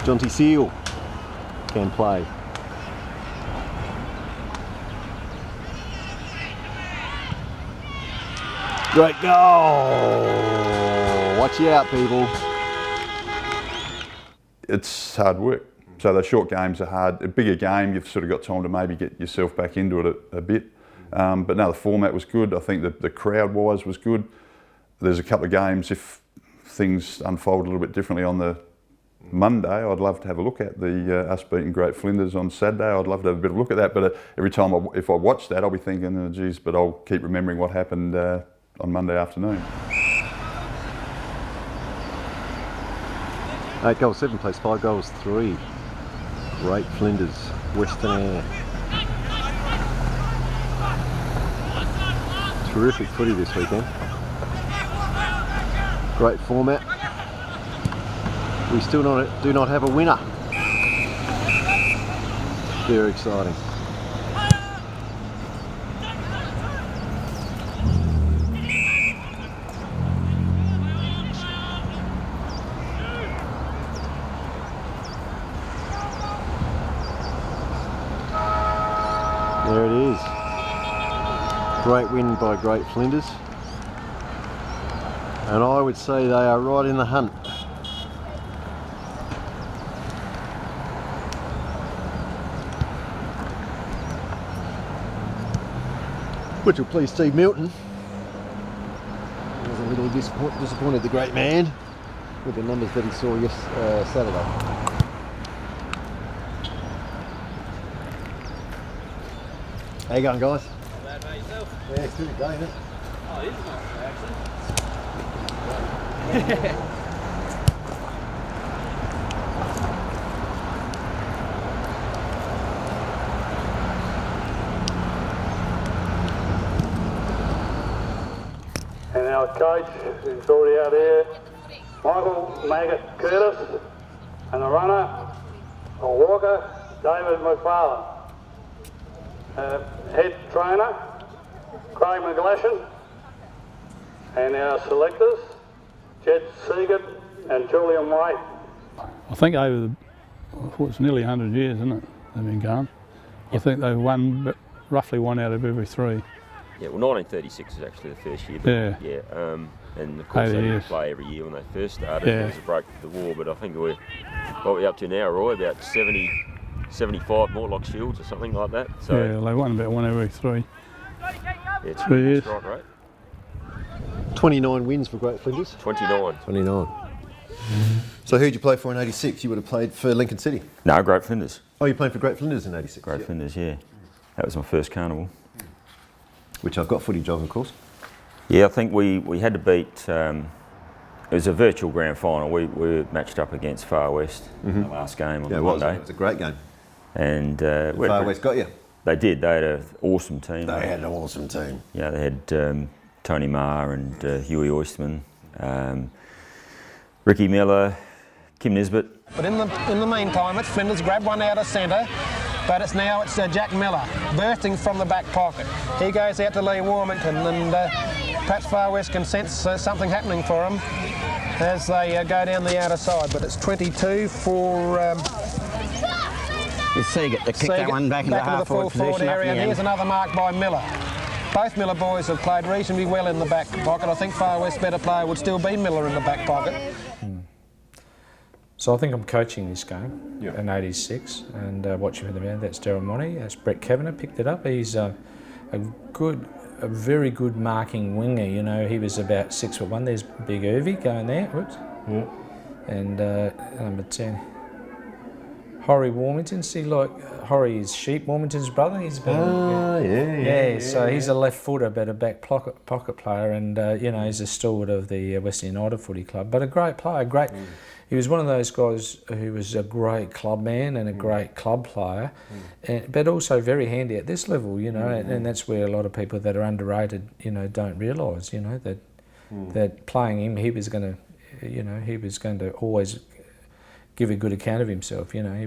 Speaker 1: Jonty Seal can play. Great goal! Watch out, people.
Speaker 7: It's hard work. So the short games are hard. A bigger game, you've sort of got time to maybe get yourself back into it a bit. But no, the format was good. I think the crowd-wise was good. There's a couple of games, if things unfold a little bit differently on the Monday, I'd love to have a look at the us beating Great Flinders on Saturday. I'd love to have a bit of a look at that, but every time if I watch that, I'll be thinking, oh, geez, but I'll keep remembering what happened on Monday afternoon.
Speaker 1: 8 goals 7 plays 5 goals 3. Great Flinders, Western Air. Terrific footy this weekend. Great format. We still do not have a winner. Very exciting. There it is. Great win by Great Flinders. And I would say they are right in the hunt. Which will please Steve Milton. He was a little disappointed, the great man, with the numbers that he saw Saturday. How you going, guys?
Speaker 9: Not bad, mate, yourself?
Speaker 1: Yeah, it's good day, isn't it?
Speaker 9: Oh, it is a nice day, actually.
Speaker 11: And our coach, who's already out here, Michael Maggot Curtis, and the runner, Walker, David McFarlane. Head trainer, Craig McGlashan, and our selectors, Jed Seagate and Julian White.
Speaker 27: I think it's nearly 100 years, isn't it, they've been going. I think they've won roughly one out of every 3.
Speaker 12: Yeah, well, 1936 is actually the first year. But yeah. And of course they didn't play every year when they first started.
Speaker 27: Yeah.
Speaker 12: There was a break with the war, but I think what we're up to now, Roy, about 75 Mortlock Shields or something like that. So
Speaker 27: yeah, they won about one every 3.
Speaker 12: Yeah, it's
Speaker 27: 3 years.
Speaker 12: Right, right.
Speaker 1: 29 wins for Great Flinders.
Speaker 12: 29.
Speaker 1: 29. So who'd you play for in 86? You would have played for Lincoln City?
Speaker 12: No, Great Flinders.
Speaker 1: Oh, you played for Great Flinders in 86?
Speaker 12: Great Flinders, yeah. That was my first carnival.
Speaker 1: Which I've got footage of course.
Speaker 12: Yeah, I think we had to beat, it was a virtual grand final. We were matched up against Far West in the last game on Monday.
Speaker 1: It was a great game.
Speaker 12: And
Speaker 1: Far West got you?
Speaker 12: They did. They had an awesome team.
Speaker 1: They had an awesome team.
Speaker 12: Yeah, they had Tony Marr and Huey Oysterman, Ricky Miller, Kim Nisbet.
Speaker 10: But in the meantime, it's Flinders grabbed one out of centre, but it's Jack Miller bursting from the back pocket. He goes out to Lee Warmington, and perhaps Far West can sense something happening for him as they go down the outer side. But it's 22 for.
Speaker 16: It's Seagate to kick that one back into
Speaker 10: the full forward area, and here's another mark by Miller. Both Miller boys have played reasonably well in the back pocket. I think Far West's better player would still be Miller in the back pocket.
Speaker 21: So I think I'm coaching this game in 86 and watching for the man. That's Darryl Monty. That's Brett Kavanagh picked it up. He's a very good marking winger. You know, he was about 6'1". There's Big Irvie going there. Whoops.
Speaker 1: Yeah.
Speaker 21: And number 10. Horry Warmington, see, like Horry is Sheep Warmington's brother. He's been, so he's a left footer, but a back pocket player, and you know, he's a stalwart of the Western United Footy Club. But a great player, He was one of those guys who was a great club man and a great club player, but also very handy at this level, you know, and that's where a lot of people that are underrated, you know, don't realise, you know, that playing him, he was going to always give a good account of himself. You know, he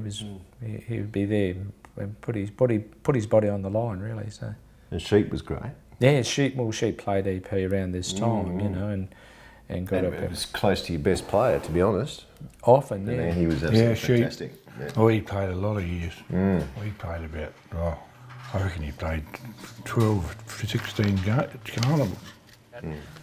Speaker 21: would be there and put his body on the line, really. So.
Speaker 1: And Sheep was great.
Speaker 21: Yeah, Sheep played EP around this time, you know, and got up.
Speaker 1: It was close to your best player, to be honest.
Speaker 21: Often, yeah.
Speaker 1: And he was absolutely fantastic.
Speaker 15: Yeah. Oh, he played a lot of years. He played about, I reckon he played 12 to 16 carnivals.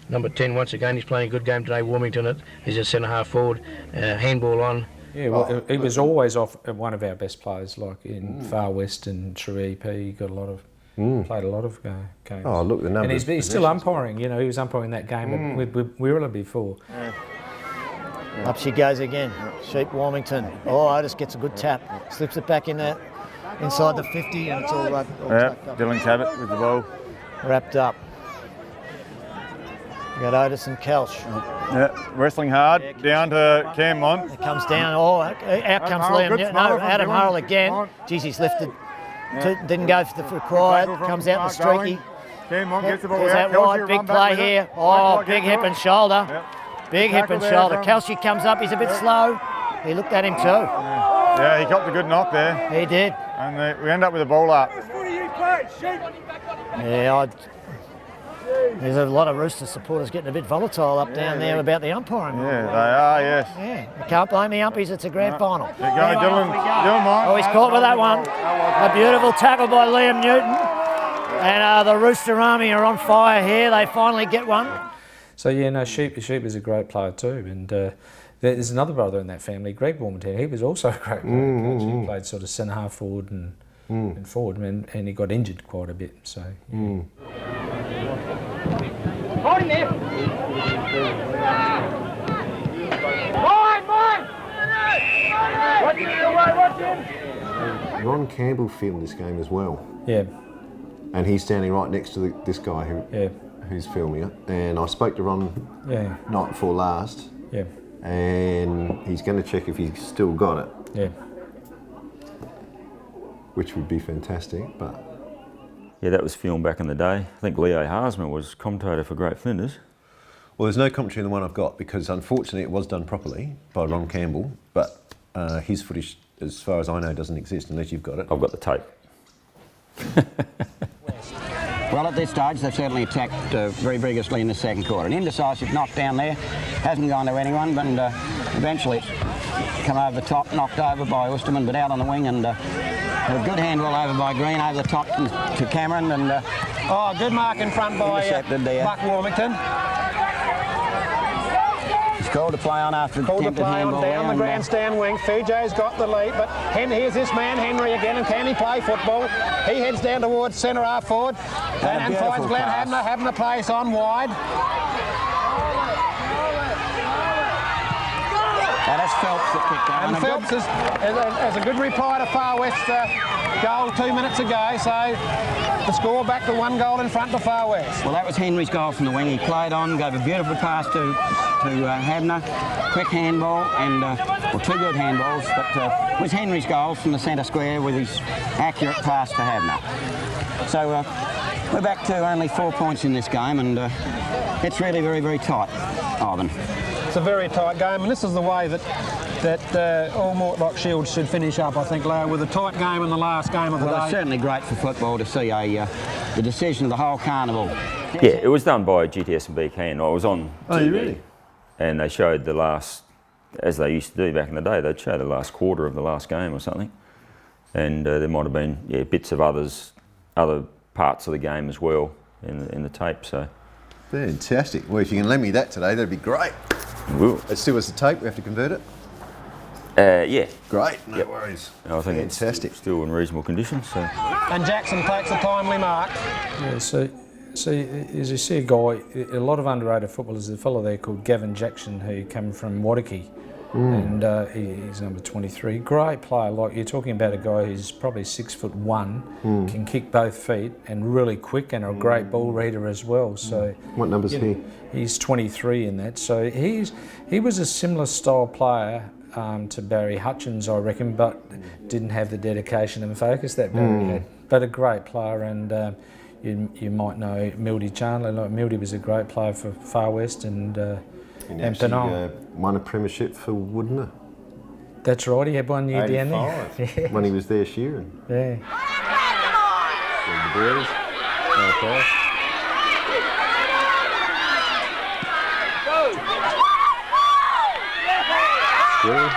Speaker 8: Number 10, once again, he's playing a good game today. Warmington, he's a centre-half forward, handball on.
Speaker 21: Yeah, well, he was always one of our best players, like in Far West and through EP. He got played a lot of games.
Speaker 1: Oh, look, the numbers.
Speaker 21: And he's still umpiring. You know, he was umpiring that game with Wirrala before.
Speaker 3: Up she goes again. Sheep Warmington. Oh, Otis gets a good tap. Slips it back in there, inside the 50, and it's all tucked up.
Speaker 5: Dylan Cabot with the ball.
Speaker 3: Wrapped up. We got Otis and Kelch.
Speaker 5: Yeah, wrestling hard, down to Cam Mont.
Speaker 3: It comes down, out comes Liam. No, Adam Hurrell again. Geez, he's lifted. Didn't go for the required. Comes out the streaky.
Speaker 5: Cam Mont gets the ball
Speaker 3: There's
Speaker 5: out.
Speaker 3: that wide, big play here. Oh, big hip and shoulder. Big hip and shoulder. Kelce comes up, he's a bit slow. He looked at him too.
Speaker 5: Yeah, he got the good knock there.
Speaker 3: He did.
Speaker 5: And we end up with a ball up.
Speaker 3: Yeah, there's a lot of Rooster supporters getting a bit volatile up down there about the umpiring.
Speaker 5: Yeah, they are, yes.
Speaker 3: Yeah, you can't blame the umpies, it's a grand final.
Speaker 5: There you go, Dylan Mont.
Speaker 3: Oh, he's caught with that one. A beautiful tackle by Liam Newton. And the Rooster Army are on fire here. They finally get one.
Speaker 21: So yeah, no, Sheep is a great player too, and there's another brother in that family, Greg Warmington. He was also a great player. He played sort of centre half forward and forward, and he got injured quite a bit. So. Yeah.
Speaker 11: Hold him there. Watch him.
Speaker 1: Ron Campbell filmed this game as well.
Speaker 21: Yeah.
Speaker 1: And he's standing right next to this guy who's filming it. And I spoke to Ron night before last.
Speaker 21: Yeah.
Speaker 1: And he's going to check if he's still got it.
Speaker 21: Yeah.
Speaker 1: Which would be fantastic, but...
Speaker 12: Yeah, that was filmed back in the day. I think Leo Harsman was commentator for Great Flinders.
Speaker 1: Well, there's no commentary in the one I've got because unfortunately it was done properly by Ron Campbell, but his footage, as far as I know, doesn't exist unless you've got it.
Speaker 12: I've got the tape.
Speaker 16: Well, at this stage, they've certainly attacked very vigorously in the second quarter. An indecisive knock down there, hasn't gone to anyone, but eventually it's come over the top, knocked over by Osterman, but out on the wing, and a good handball over by Green, over the top to Cameron, and
Speaker 10: oh, good mark in front by Buck Warmington.
Speaker 16: He's called to play on after
Speaker 10: Called to
Speaker 16: attempted
Speaker 10: play on
Speaker 16: handball
Speaker 10: down
Speaker 16: there,
Speaker 10: the grandstand wing. Fijo's got the lead, but here's this man Henry again, and can he play football? He heads down towards centre half forward and finds Glenn Habner having the place on wide.
Speaker 16: That's Phelps that kicked out.
Speaker 10: And Phelps has a good reply to Far West's goal 2 minutes ago, so the score back to 1 goal in front to Far West.
Speaker 16: Well, that was Henry's goal from the wing. He played on, gave a beautiful pass to Habner, quick handball, and well, 2 good handballs, but it was Henry's goal from the centre square with his accurate pass to Habner. So we're back to only 4 points in this game, and it's really very, very tight, Ivan.
Speaker 10: It's a very tight game, and this is the way that all Mortlock Shields should finish up, I think, Leo, with a tight game in the last game of the day.
Speaker 16: It's certainly great for football to see the decision of the whole carnival.
Speaker 12: Yeah, it was done by GTS and BKN. I was on TV,
Speaker 1: really?
Speaker 12: And they showed the last, as they used to do back in the day, they'd show the last quarter of the last game or something. And there might have been bits of other parts of the game as well in the tape. So
Speaker 1: fantastic. Well, if you can lend me that today, that'd be great.
Speaker 12: Will.
Speaker 1: It still has the tape, we have to convert it?
Speaker 12: Yeah.
Speaker 1: Great, no worries.
Speaker 12: I think
Speaker 1: fantastic.
Speaker 12: It's still in reasonable condition. So.
Speaker 10: And Jackson takes a timely mark.
Speaker 21: Yeah, so as you see a guy, a lot of underrated footballers, there's a fellow there called Gavin Jackson who came from Wadiki. And he's number 23. Great player. Like you're talking about a guy who's probably 6'1", can kick both feet and really quick, and a great ball reader as well. So
Speaker 1: what number's he?
Speaker 21: He's 23 in that. So he was a similar style player to Barry Hutchins, I reckon, but didn't have the dedication and focus that Barry had. But a great player, and you might know Mildy Chandler. Like Mildy was a great player for Far West, and Penang
Speaker 1: won a premiership for Woodner.
Speaker 21: That's right, he had 1 year down there.
Speaker 1: When he was there shearing.
Speaker 21: Yeah.
Speaker 1: The boys. Okay. Still.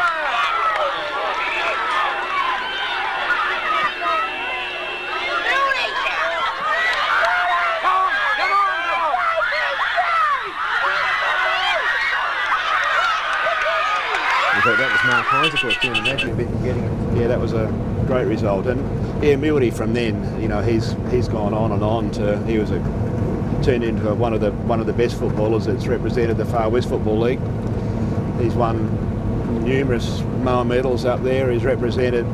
Speaker 17: That was Mark Hines, of course, doing the magic bit and getting it. Yeah, that was a great result. And yeah, Mildy from then, you know, he's gone on and on to turned into one of the best footballers that's represented the Far West Football League. He's won numerous Moa medals up there. He's represented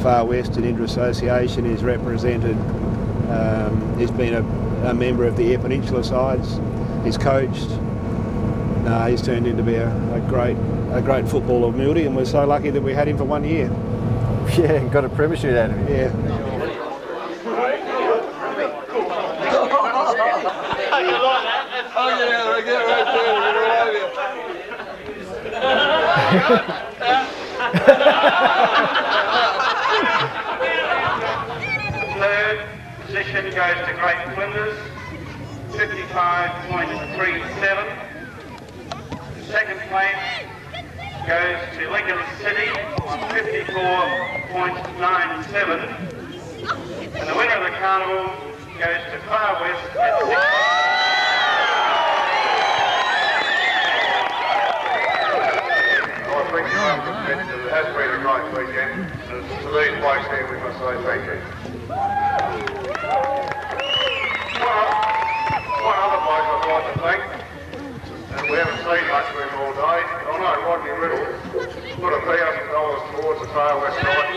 Speaker 17: Far West in inter-association. He's represented, he's been a member of the Air Peninsula sides. He's coached. No, he's turned into be a great footballer of Mildy, and we're so lucky that we had him for 1 year.
Speaker 1: Yeah, and got a premiership out of him.
Speaker 17: Yeah.
Speaker 11: Third position goes to Great Flinders, 55.37. Second place goes to Lincoln City, 54.97. And the winner of the carnival goes to Far West at 60.
Speaker 6: It has been a great weekend. To these blokes here, we must say thank you. One other bloke I'd like to thank, and we haven't seen much of him all day. I know Rodney Riddle put $1,000 towards the Far West side.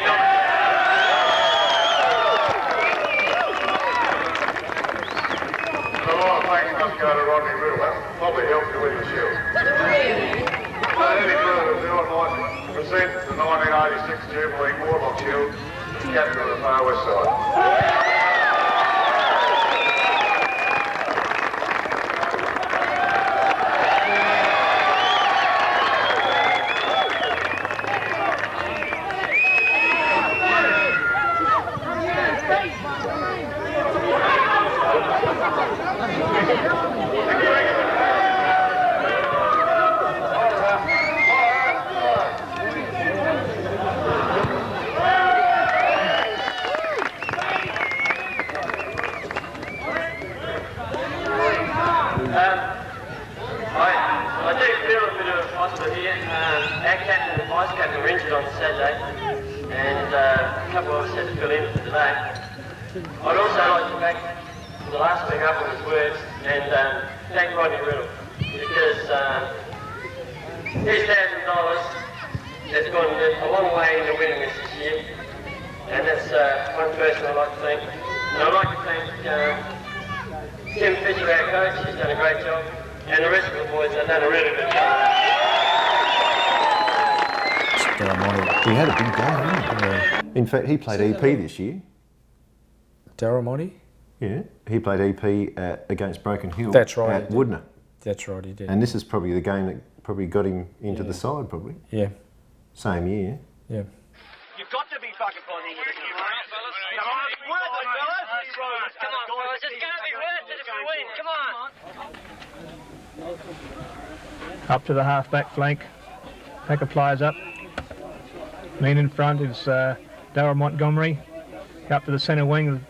Speaker 6: And a lot of thanks must go to Rodney Riddle. That probably helped you win the shield. Any further ado, I'd like to present the 1986 Jubilee Mortlock Shield to the captain of the Far West side.
Speaker 9: I do feel a bit of a foster here. Our captain and vice captain were injured on Saturday, and a couple of us had to fill in for today. I'd also like to thank the last thing up on his words and thank Rodney Riddle, because his $1,000 has gone a long way into winning this year, and that's one person I'd like to thank. And I'd like to thank Tim Fisher, our coach. He's done a great job. And the rest of the boys have done a really good job.
Speaker 1: He had a big game, didn't he? In fact, he played EP this year.
Speaker 21: Darramonti?
Speaker 1: Yeah, he played EP against Broken Hill.
Speaker 21: That's right,
Speaker 1: at Woodner.
Speaker 21: That's right, he did.
Speaker 1: And this is probably the game that probably got him into the side, probably.
Speaker 21: Yeah.
Speaker 1: Same year.
Speaker 21: Yeah.
Speaker 9: You've got to be fucking positive. Come on, fellas. Come on, fellas. Come on, fellas. It's going to be worth it if we win. Come on.
Speaker 8: Up to the half-back flank. Pack of players up. Man in front is Darryl Montgomery. Up to the centre wing.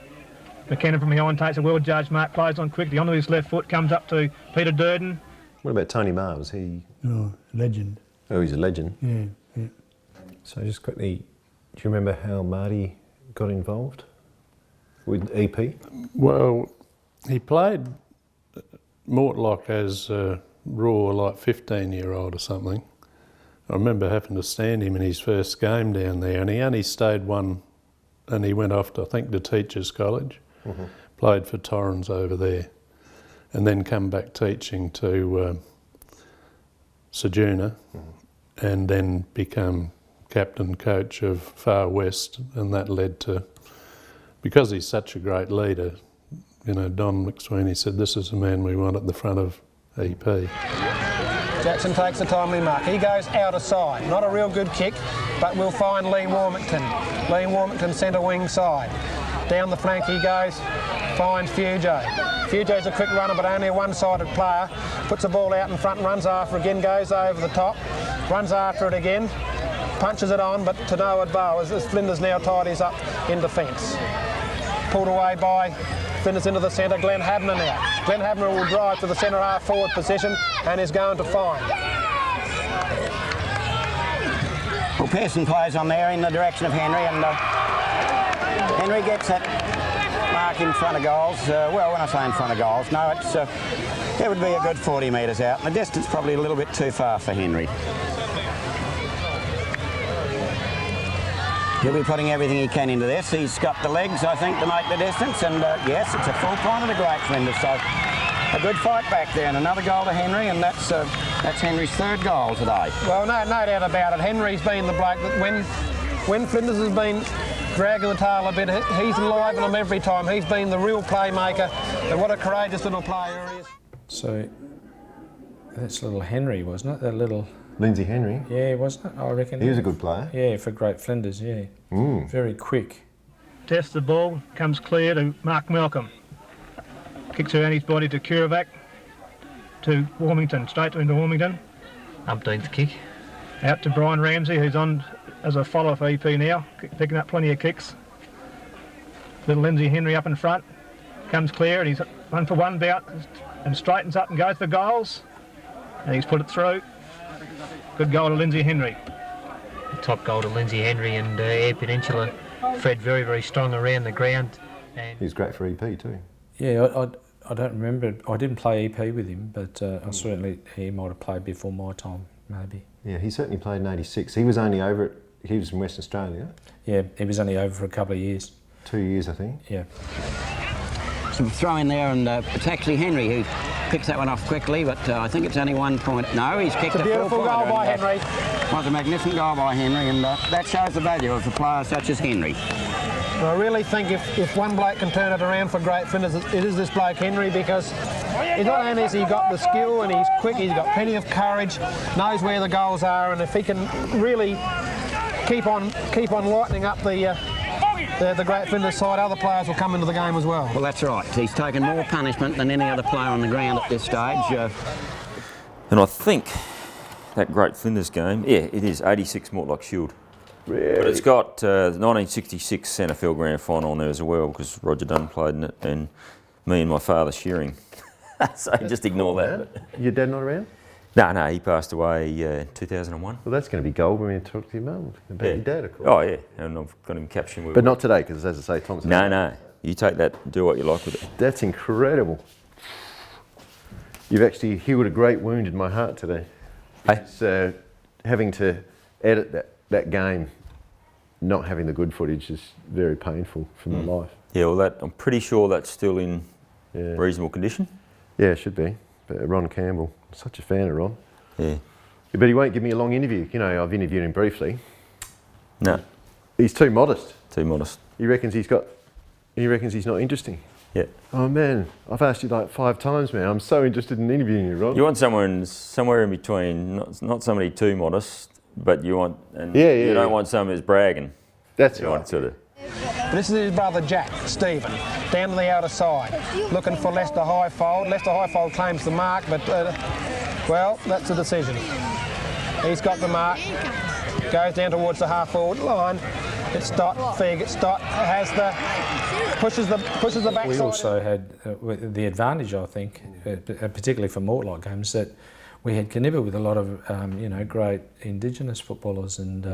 Speaker 8: McKenna from behind takes a well-judged mark, plays on quickly onto his left foot, comes up to Peter Durden.
Speaker 1: What about Tony Marr? Was he?
Speaker 15: Oh, legend.
Speaker 1: Oh, he's a legend.
Speaker 15: Yeah, yeah.
Speaker 1: So just quickly, do you remember how Marty got involved with EP?
Speaker 13: Well, he played Mortlock as a raw, like 15-year-old or something. I remember having to stand him in his first game down there, and he only stayed one, and he went off to, I think, to Teachers College, played for Torrens over there, and then come back teaching to Sejourner, and then become captain coach of Far West, and that led to, because he's such a great leader, you know, Don McSweeney said, this is the man we want at the front of EP.
Speaker 10: Jackson takes the timely mark. He goes out of side. Not a real good kick, but we'll find Lee Warmington. Lee Warmington centre wing side. Down the flank he goes, finds Fujo. Fujo's a quick runner, but only a one-sided player. Puts the ball out in front and runs after again, goes over the top, runs after it again, punches it on, but to no avail as Flinders now tidies up in defence. Pulled away by Flinders into the centre, Glenn Habner now. Glenn Habner will drive to the centre half forward position and is going to find.
Speaker 16: Well, Pearson plays on there in the direction of Henry, and Henry gets it. mark in front of goals. Well, when I say in front of goals, no, it would be a good 40 metres out. And the distance probably a little bit too far for Henry. He'll be putting everything he can into this. He's got the legs, I think, to make the distance. And yes, it's a full point of the Great Flinders. So a good fight back there, and another goal to Henry, and that's Henry's third goal today.
Speaker 10: Well, no doubt about it. Henry's been the bloke that when Flinders has been dragging the tail a bit, he's enlivened them every time. He's been the real playmaker, and what a courageous little player he is.
Speaker 21: So that's little Henry, wasn't it? That little
Speaker 1: Lindsay Henry.
Speaker 21: Yeah, wasn't it? I reckon.
Speaker 1: He was a good player.
Speaker 21: Yeah, for Great Flinders, yeah. Very quick.
Speaker 8: Tests the ball, comes clear to Mark Malcolm. Kicks around his body to Kuravac, to Warmington, straight into Warmington.
Speaker 18: Umpteenth kick.
Speaker 8: Out to Brian Ramsey, who's on as a follower for EP now, picking up plenty of kicks. Little Lindsay Henry up in front, comes clear, and he's 1 for 1 bout, and straightens up and goes for goals. And he's put it through. Good goal to Lindsay Henry.
Speaker 18: Top goal to Lindsay Henry, and Air Peninsula. Fred very, very strong around the ground. And
Speaker 1: he's great for EP too.
Speaker 21: Yeah, I don't remember. I didn't play EP with him, but I certainly, he might have played before my time, maybe.
Speaker 1: Yeah, he certainly played in '86. He was only over he was from Western Australia.
Speaker 21: Yeah, he was only over for a couple of years.
Speaker 1: 2 years, I think.
Speaker 21: Yeah.
Speaker 16: Some throw in there, and it's actually Henry who picks that one off quickly, but I think it's only 1 point. No, he's kicked
Speaker 10: it's a beautiful goal by Henry.
Speaker 16: Was a magnificent goal by Henry, and that shows the value of a player such as Henry.
Speaker 10: I really think if one bloke can turn it around for Great Flinders, it is this bloke Henry, because he's not only has he got the skill and he's quick, he's got plenty of courage, knows where the goals are, and if he can really keep on lightening up the Great Flinders side, other players will come into the game as well.
Speaker 16: Well, that's right. He's taken more punishment than any other player on the ground at this stage.
Speaker 12: And I think that Great Flinders game, yeah, it is 86 Mortlock Shield.
Speaker 1: Really?
Speaker 12: But it's got the 1966 Centenary Grand Final on there as well, because Roger Dunn played in it, and me and my father Shearing. So just ignore that.
Speaker 1: Your dad not around?
Speaker 12: No, he passed away in 2001.
Speaker 1: Well, that's going to be gold when we talk to your mum about your dad, of course.
Speaker 12: Oh, yeah, and I've got him captioned with
Speaker 1: But not today, because as I say, Thomas.
Speaker 12: No, you take that, do what you like with it.
Speaker 1: That's incredible. You've actually healed a great wound in my heart today.
Speaker 12: Hey?
Speaker 1: So having to edit that game, not having the good footage is very painful for my life.
Speaker 12: Yeah, well, I'm pretty sure that's still in reasonable condition.
Speaker 1: Yeah, it should be. But Ron Campbell, such a fan of Ron.
Speaker 12: Yeah.
Speaker 1: But he won't give me a long interview. You know, I've interviewed him briefly.
Speaker 12: No.
Speaker 1: He's too modest.
Speaker 12: Too modest.
Speaker 1: He reckons he's not interesting.
Speaker 12: Yeah.
Speaker 1: Oh man, I've asked you like 5 times, man. I'm so interested in interviewing you, Ron.
Speaker 12: You want somewhere in between, not somebody too modest, but you want, you don't want someone who's bragging.
Speaker 1: That's
Speaker 12: right.
Speaker 1: Want
Speaker 12: sort of.
Speaker 10: This is his brother Jack, Stephen, down to the outer side, looking for Lester Highfold. Lester Highfold claims the mark, but, well, that's a decision. He's got the mark, goes down towards the half-forward line. It's Stott, Fig, Stott has pushes the backside.
Speaker 21: We also had the advantage, I think, particularly for Mortlock games, that we had connived with a lot of, great Indigenous footballers and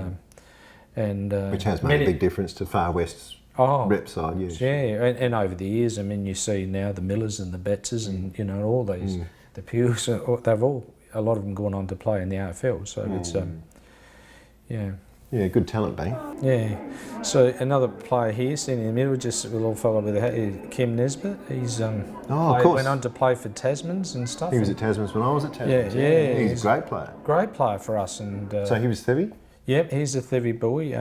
Speaker 1: which has made a big difference to Far West's rep side, yes.
Speaker 21: Yeah, and over the years, I mean, you see now the Millers and the Bettses and, all these, the Pews, they've all, a lot of them gone on to play in the AFL, so it's,
Speaker 1: Yeah, good talent bank.
Speaker 21: Yeah. So another player here, sitting in the middle, just a little fellow with a hat, Kim Nesbitt. He's
Speaker 1: of course.
Speaker 21: Went on to play for Tasmans and stuff.
Speaker 1: He was at Tasmans when I was at Tasmans.
Speaker 21: Yeah.
Speaker 1: He's a great player.
Speaker 21: Great player for us. And
Speaker 1: so he was Thevy?
Speaker 21: Yep, he's a Thevy boy.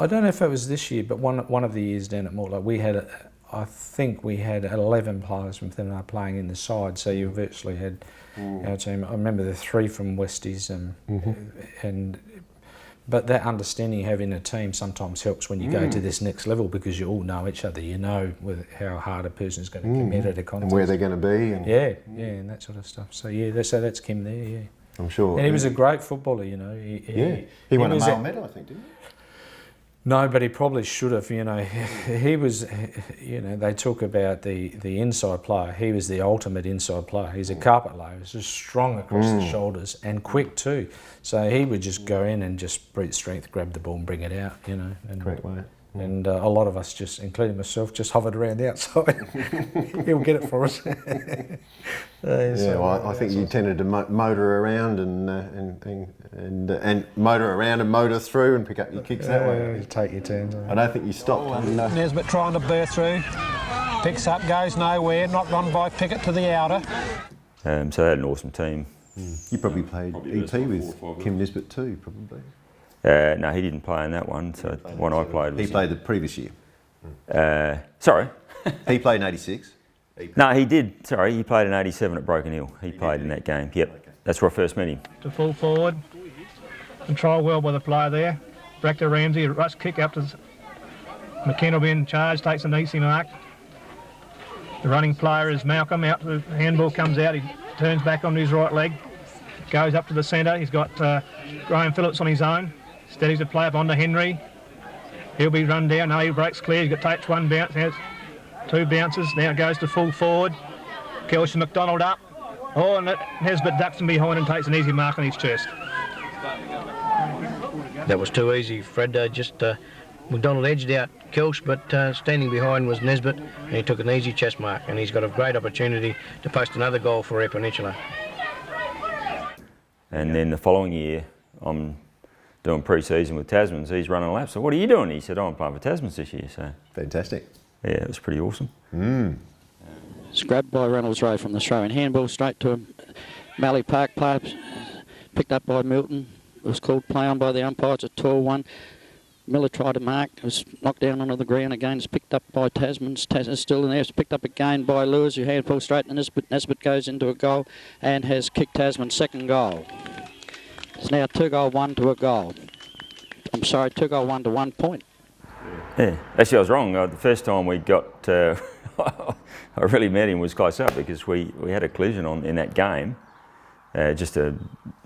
Speaker 21: I don't know if it was this year, but one of the years down at Mortlock, we had, I think we had 11 players from Centenary playing in the side, so you virtually had our team. I remember the 3 from Westies, but that understanding having a team sometimes helps when you go to this next level, because you all know each other. You know how hard a person's going to commit at a contest.
Speaker 1: And where they're going to be. And
Speaker 21: and that sort of stuff. So that's Kim there, yeah.
Speaker 1: I'm sure.
Speaker 21: And he was a great footballer, He
Speaker 1: won a male medal, I think, didn't he?
Speaker 21: No, but he probably should have, He was, they talk about the inside player. He was the ultimate inside player. He's a carpet layer. He's just strong across the shoulders and quick too. So he would just go in and just brute strength, grab the ball and bring it out, And
Speaker 1: great way.
Speaker 21: and a lot of us just, including myself, just hovered around the outside. He'll get it for us.
Speaker 1: I think you tended to motor around and motor around and motor through and pick up your kicks that way.
Speaker 21: You take your turns.
Speaker 1: I don't think you stopped.
Speaker 10: Nesbitt trying to burst through, picks up, goes nowhere, knocked on by Pickett to the outer.
Speaker 12: So they had an awesome team.
Speaker 1: You probably played EP with Kim Nesbitt too, probably.
Speaker 12: No, he didn't play in that one. So the one I played was...
Speaker 1: He played the previous year.
Speaker 12: Sorry?
Speaker 1: He played in 86?
Speaker 12: No, he did. Sorry, he played in 87 at Broken Hill. He played in that game. Yep, okay. That's where I first met him.
Speaker 8: To full forward. Control well by the player there. Back to Ramsey. A rush kick up to McKenna will be in charge. Takes an easy mark. The running player is Malcolm. Out the handball comes out. He turns back on his right leg. Goes up to the centre. He's got Graham Phillips on his own. Steadies the play up onto Henry. He'll be run down. No, he breaks clear. He's got takes one bounce. Now two bounces. Now it goes to full forward. Kelsh McDonald up. Oh, and Nesbitt ducks him behind and takes an easy mark on his chest.
Speaker 18: That was too easy, Fred. McDonald edged out Kelsh, but standing behind was Nesbitt, and he took an easy chest mark, and he's got a great opportunity to post another goal for Eyre Peninsula.
Speaker 12: And then the following year, I'm doing pre-season with Tasmans. He's running laps. So what are you doing? He said, I'm playing for Tasmans this year. So
Speaker 1: fantastic.
Speaker 12: Yeah, it was pretty awesome.
Speaker 14: It's grabbed by Reynolds Road from the Australian handball straight to him. Mallee Park player, picked up by Milton. It was called play on by the umpire. It's a tall one. Miller tried to mark. It was knocked down onto the ground again. It's picked up by Tasmans. Tasmans still in there. It's picked up again by Lewis, who handball straight to Nesbitt. Nesbitt goes into a goal and has kicked Tasman's second goal. It's now 2-1 to a goal. I'm sorry, 2-1 to 1 point.
Speaker 12: Yeah, actually I was wrong. The first time we got, I really met him was close up because we had a collision in that game, just a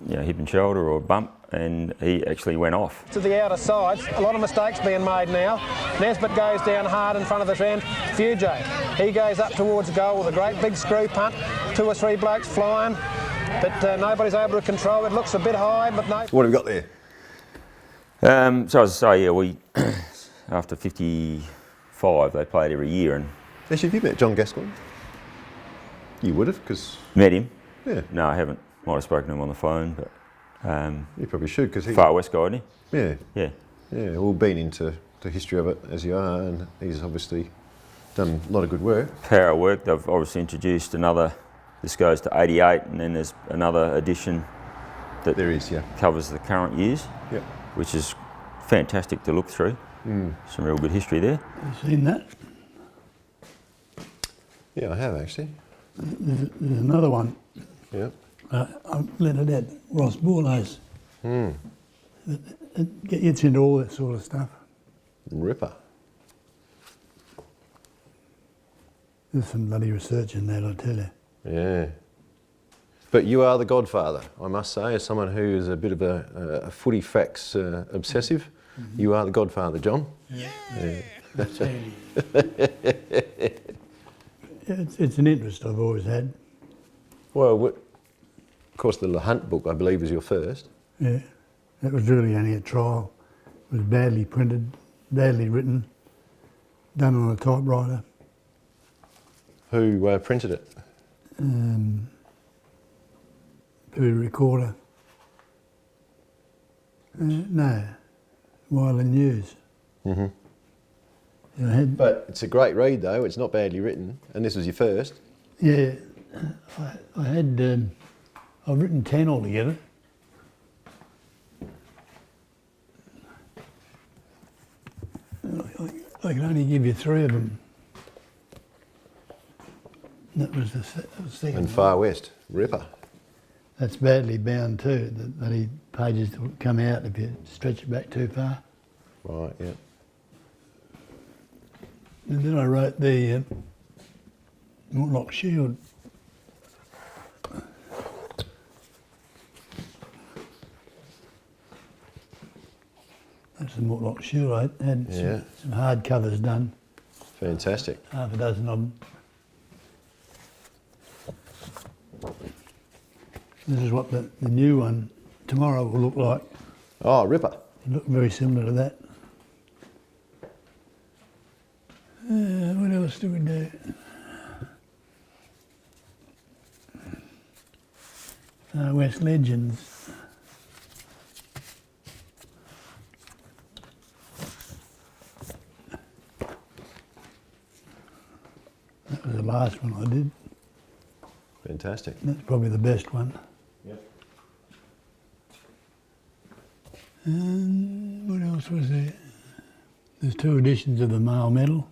Speaker 12: hip and shoulder or a bump, and he actually went off.
Speaker 10: To the outer sides, a lot of mistakes being made now. Nesbitt goes down hard in front of the trend. Fugay, he goes up towards goal with a great big screw punt. 2 or 3 blokes flying, but nobody's able to control it. Looks a bit high, but no.
Speaker 1: What have we got there?
Speaker 12: So as I say, we after 55 they played every year. And
Speaker 1: actually, have you met John Gascoigne? You would have, because
Speaker 12: met him.
Speaker 1: Yeah.
Speaker 12: No, I haven't. Might have spoken to him on the phone, but
Speaker 1: you probably should, because he's
Speaker 12: Far West guy, isn't he?
Speaker 1: Yeah.
Speaker 12: Yeah.
Speaker 1: Yeah. All been into the history of it as you are, and he's obviously done a lot of good work.
Speaker 12: Power of work. They've obviously introduced another. This goes to 88, and then there's another edition that
Speaker 1: there is,
Speaker 12: covers the current years.
Speaker 1: Yeah.
Speaker 12: Which is fantastic to look through. Some real good history there.
Speaker 15: Have you seen that?
Speaker 1: Yeah, I have actually.
Speaker 15: There's another one.
Speaker 1: Yeah.
Speaker 15: I let it at Ross Borlow's. It gets into all that sort of stuff.
Speaker 1: Ripper.
Speaker 15: There's some bloody research in that, I tell you.
Speaker 1: Yeah. But you are the godfather, I must say, as someone who is a bit of a footy facts obsessive. You are the godfather, John.
Speaker 15: Yeah. It's an interest I've always had.
Speaker 1: Well, of course, the Hunt book, I believe, was your first.
Speaker 15: Yeah. That was really only a trial. It was badly printed, badly written, done on a typewriter.
Speaker 1: Who printed it?
Speaker 15: Through a recorder. No, Wyland News.
Speaker 1: But it's a great read, though. It's not badly written, and this was your first.
Speaker 15: Yeah, I had. I've written 10 altogether. I can only give you 3 of them. That was the second.
Speaker 1: And Far West, Ripper.
Speaker 15: That's badly bound too. The bloody pages will come out if you stretch it back too far.
Speaker 1: Right, yeah.
Speaker 15: And then I wrote the Mortlock Shield. That's the Mortlock Shield. I had some hard covers done.
Speaker 1: Fantastic.
Speaker 15: Half a dozen of them. This is what the new one tomorrow will look like.
Speaker 1: Oh, Ripper.
Speaker 15: It'll look very similar to that. else do we do? Far West Legends. That was the last one I did.
Speaker 1: Fantastic.
Speaker 15: That's probably the best one.
Speaker 1: Yep.
Speaker 15: And what else was there? There's 2 editions of the male medal.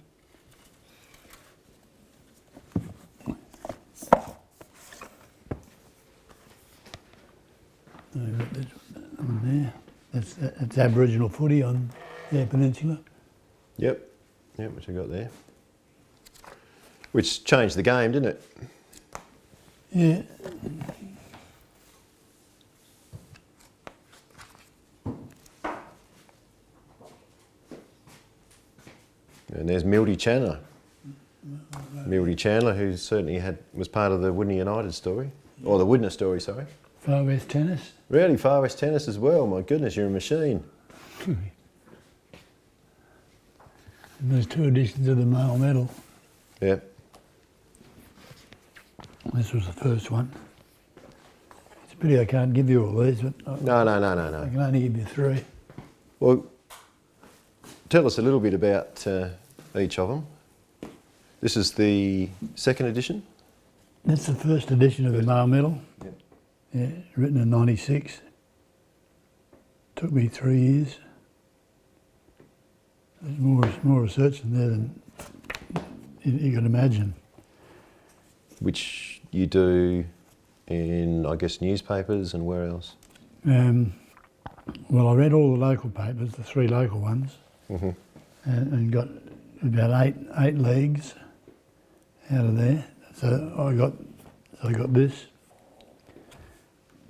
Speaker 15: I've got this one there. That's Aboriginal footy on Eyre Peninsula.
Speaker 1: Yep. Yep, which I got there. Which changed the game, didn't it?
Speaker 15: Yeah.
Speaker 1: And there's Mildy Chandler. Mildy Chandler, who certainly was part of the Widner United story, or the Widner story, sorry.
Speaker 15: Far West Tennis.
Speaker 1: Really, Far West Tennis as well. My goodness, you're a machine.
Speaker 15: And there's 2 editions of the male medal.
Speaker 1: Yep.
Speaker 15: This was the first one. It's a pity I can't give you all these, but
Speaker 1: No.
Speaker 15: I can only give you 3.
Speaker 1: Well, tell us a little bit about each of them. This is the 2nd edition?
Speaker 15: That's the 1st edition of the male medal.
Speaker 1: Yep.
Speaker 15: Yeah, written in '96. Took me 3 years. There's more research in there than you can imagine.
Speaker 1: Which you do in, I guess, newspapers and where else?
Speaker 15: Well, I read all the local papers, the 3 local ones, and got about eight leagues out of there. So I got this,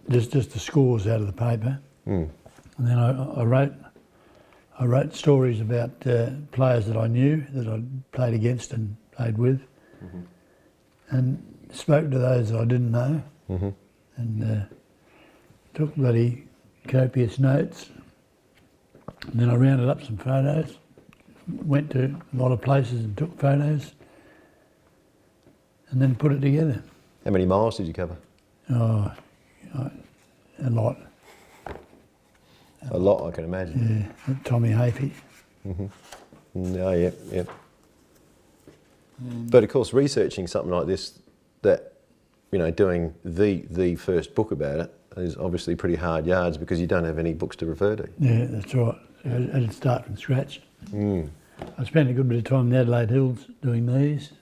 Speaker 15: just the scores out of the paper, and then I wrote stories about players that I knew, that I'd played against and played with, and spoke to those that I didn't know, and took bloody copious notes. And then I rounded up some photos, went to a lot of places and took photos, and then put it together.
Speaker 1: How many miles did you cover?
Speaker 15: Oh, a lot.
Speaker 1: A lot, I can imagine.
Speaker 15: Yeah, Tommy Hafey.
Speaker 1: No, yep. But of course, researching something like this, that, you know, doing the first book about it is obviously pretty hard yards because you don't have any books to refer to.
Speaker 15: Yeah, that's right. I had to start from scratch. I spent a good bit of time in the Adelaide Hills doing these.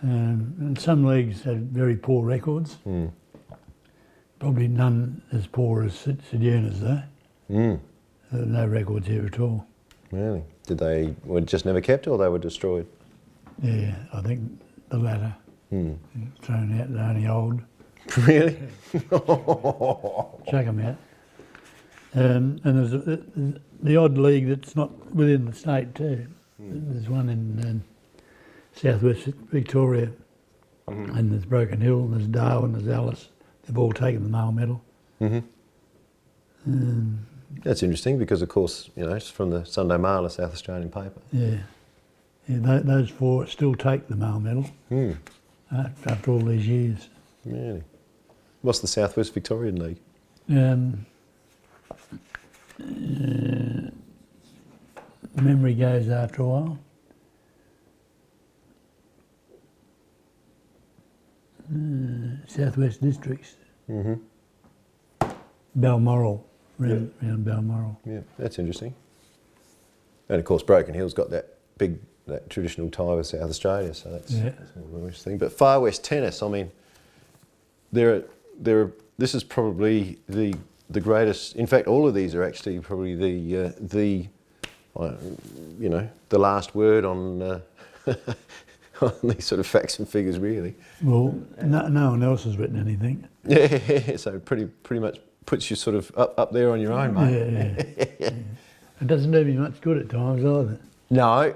Speaker 15: And some leagues had very poor records. Probably none as poor as Seduna's though. No records here at all.
Speaker 1: Really? Did they were just never kept, or they were destroyed?
Speaker 15: Yeah, I think the latter. Thrown out, they're only old.
Speaker 1: Really?
Speaker 15: Chuck them out. And there's the odd league that's not within the state too. There's one in southwest Victoria, and there's Broken Hill, and there's Darwin, there's Alice. They've all taken the male medal.
Speaker 1: That's interesting because, of course, you know, it's from the Sunday Mail, a South Australian paper.
Speaker 15: Yeah, those 4 still take the male medal after all these years.
Speaker 1: Really? What's the Southwest Victorian League?
Speaker 15: Memory goes after a while. Southwest Districts. Balmoral, around Balmoral.
Speaker 1: Yeah, that's interesting. And of course, Broken Hill's got that traditional tie with South Australia, so that's more interesting. But Far West Tennis, I mean, this is probably the greatest. In fact, all of these are actually probably the last word on on these sort of facts and figures, really.
Speaker 15: Well, no one else has written anything.
Speaker 1: Yeah, so pretty much puts you sort of up there on your own, mate.
Speaker 15: Yeah. It doesn't do me much good at times either.
Speaker 1: No,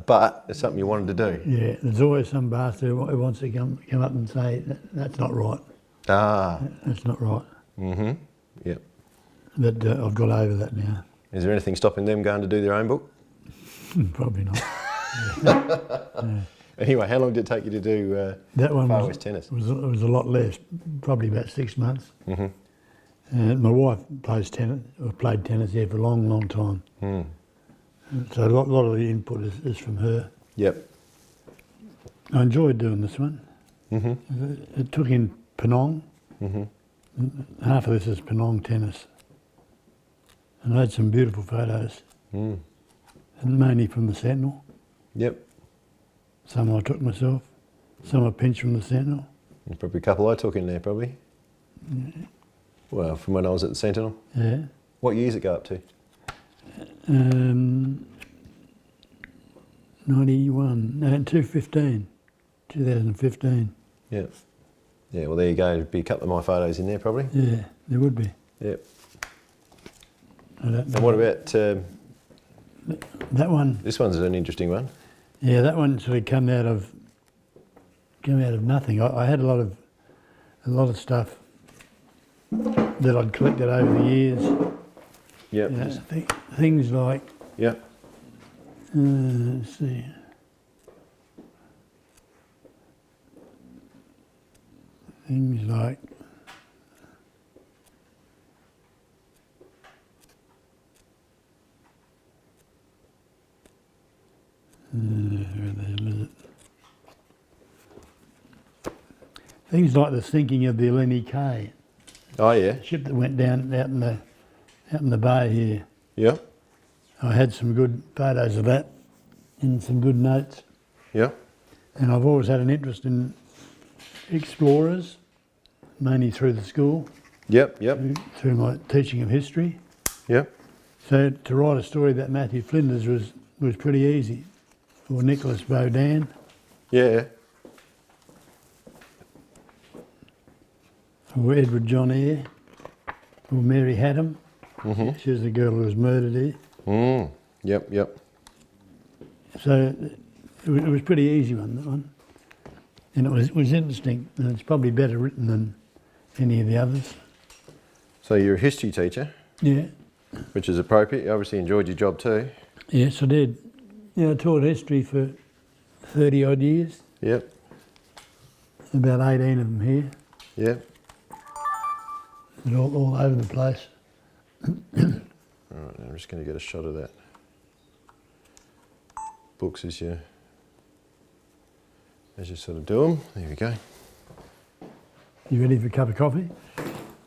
Speaker 1: but it's something you wanted to do.
Speaker 15: Yeah, there's always some bastard who wants to come up and say, that's not right. That's not right.
Speaker 1: Yep.
Speaker 15: But I've got over that now.
Speaker 1: Is there anything stopping them going to do their own book?
Speaker 15: Probably not.
Speaker 1: Anyway, how long did it take you to do
Speaker 15: That one
Speaker 1: Far
Speaker 15: was,
Speaker 1: West tennis?
Speaker 15: was a lot less, probably about 6 months. My wife plays tennis, or played tennis here for a long, long time. So a lot of the input is from her.
Speaker 1: Yep.
Speaker 15: I enjoyed doing this one. It took in Penong. Half of this is Penong tennis. And I had some beautiful photos. And mainly from the Sentinel.
Speaker 1: Yep.
Speaker 15: Some I took myself. Some I pinched from the Sentinel.
Speaker 1: There's probably a couple I took in there, probably. Well, from when I was at the Centenary.
Speaker 15: Yeah.
Speaker 1: What years it go up to?
Speaker 15: 91, no, 2015.
Speaker 1: Yeah. Yeah, well, there you go. There'd be a couple of my photos in there, probably.
Speaker 15: Yeah, there would be.
Speaker 1: Yep. And what about...
Speaker 15: that one?
Speaker 1: This one's an interesting one.
Speaker 15: Yeah, that one sort of come out of nothing. I had a lot of stuff that I'd collected over the years.
Speaker 1: Yep.
Speaker 15: You know, things like...
Speaker 1: Yep.
Speaker 15: Let's see. Things like... things like the sinking of the Eleni K.
Speaker 1: Oh yeah.
Speaker 15: Ship that went down out in the bay here.
Speaker 1: Yeah.
Speaker 15: I had some good photos of that and some good notes.
Speaker 1: Yeah.
Speaker 15: And I've always had an interest in explorers, mainly through the school.
Speaker 1: Yep.
Speaker 15: Through my teaching of history.
Speaker 1: Yep.
Speaker 15: So to write a story about Matthew Flinders was pretty easy. Or Nicholas Baudin.
Speaker 1: Yeah.
Speaker 15: Or Edward John Eyre. Or Mary Haddam. She was the girl who was murdered here.
Speaker 1: Yep.
Speaker 15: So it was pretty easy one, that one. And it was interesting, and it's probably better written than any of the others.
Speaker 1: So you're a history teacher?
Speaker 15: Yeah.
Speaker 1: Which is appropriate. You obviously enjoyed your job too.
Speaker 15: Yes, I did. Yeah, I taught history for 30 odd years.
Speaker 1: Yep.
Speaker 15: About 18 of them here.
Speaker 1: Yep.
Speaker 15: They're all over the place.
Speaker 1: Alright, I'm just going to get a shot of that. Books as you sort of do them. There we go.
Speaker 15: You ready for a cup of coffee?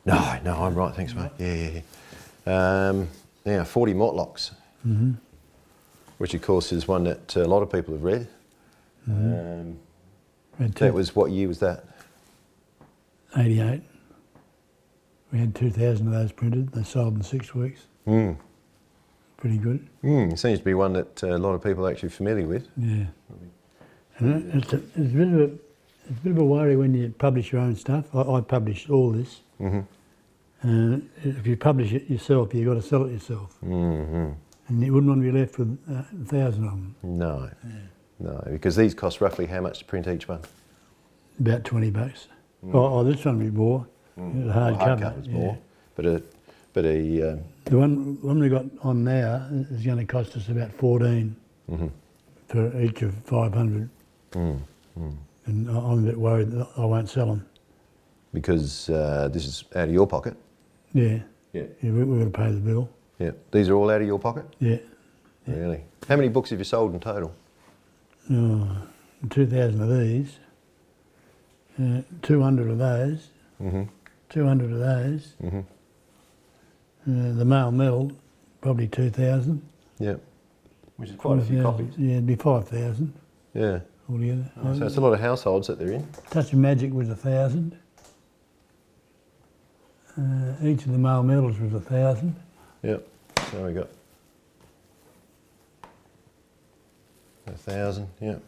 Speaker 1: No, I'm right, thanks mate. Yeah. Now, 40 Mortlocks. Which of course is one that a lot of people have read. That was, what year was that?
Speaker 15: 88. We had 2,000 of those printed. They sold in 6 weeks. Pretty good.
Speaker 1: It seems to be one that a lot of people are actually familiar with.
Speaker 15: Yeah. And it's a bit of a worry when you publish your own stuff. I published all this. And if you publish it yourself, you've got to sell it yourself. And you wouldn't want to be left with 1,000 of them.
Speaker 1: No. No, because these cost roughly how much to print each one?
Speaker 15: About $20. Oh, this one would be more.
Speaker 1: Hardcover's more. But the
Speaker 15: one we got on now is going to cost us about 14 for each of 500. And I'm a bit worried that I won't sell them.
Speaker 1: Because this is out of your pocket?
Speaker 15: Yeah. We've got to pay the bill.
Speaker 1: Yeah. These are all out of your pocket?
Speaker 15: Yeah.
Speaker 1: Really? How many books have you sold in total?
Speaker 15: 2,000 of these. 200 of those. 200 of those. The male medal, probably 2,000.
Speaker 1: Yeah. Which is quite a few copies.
Speaker 15: Yeah, it'd be 5,000.
Speaker 1: Yeah.
Speaker 15: Altogether.
Speaker 1: So it's a lot of households that they're in.
Speaker 15: Touch of Magic was 1,000. Each of the male medals was 1,000.
Speaker 1: Yep. So we got 1,000. Yep.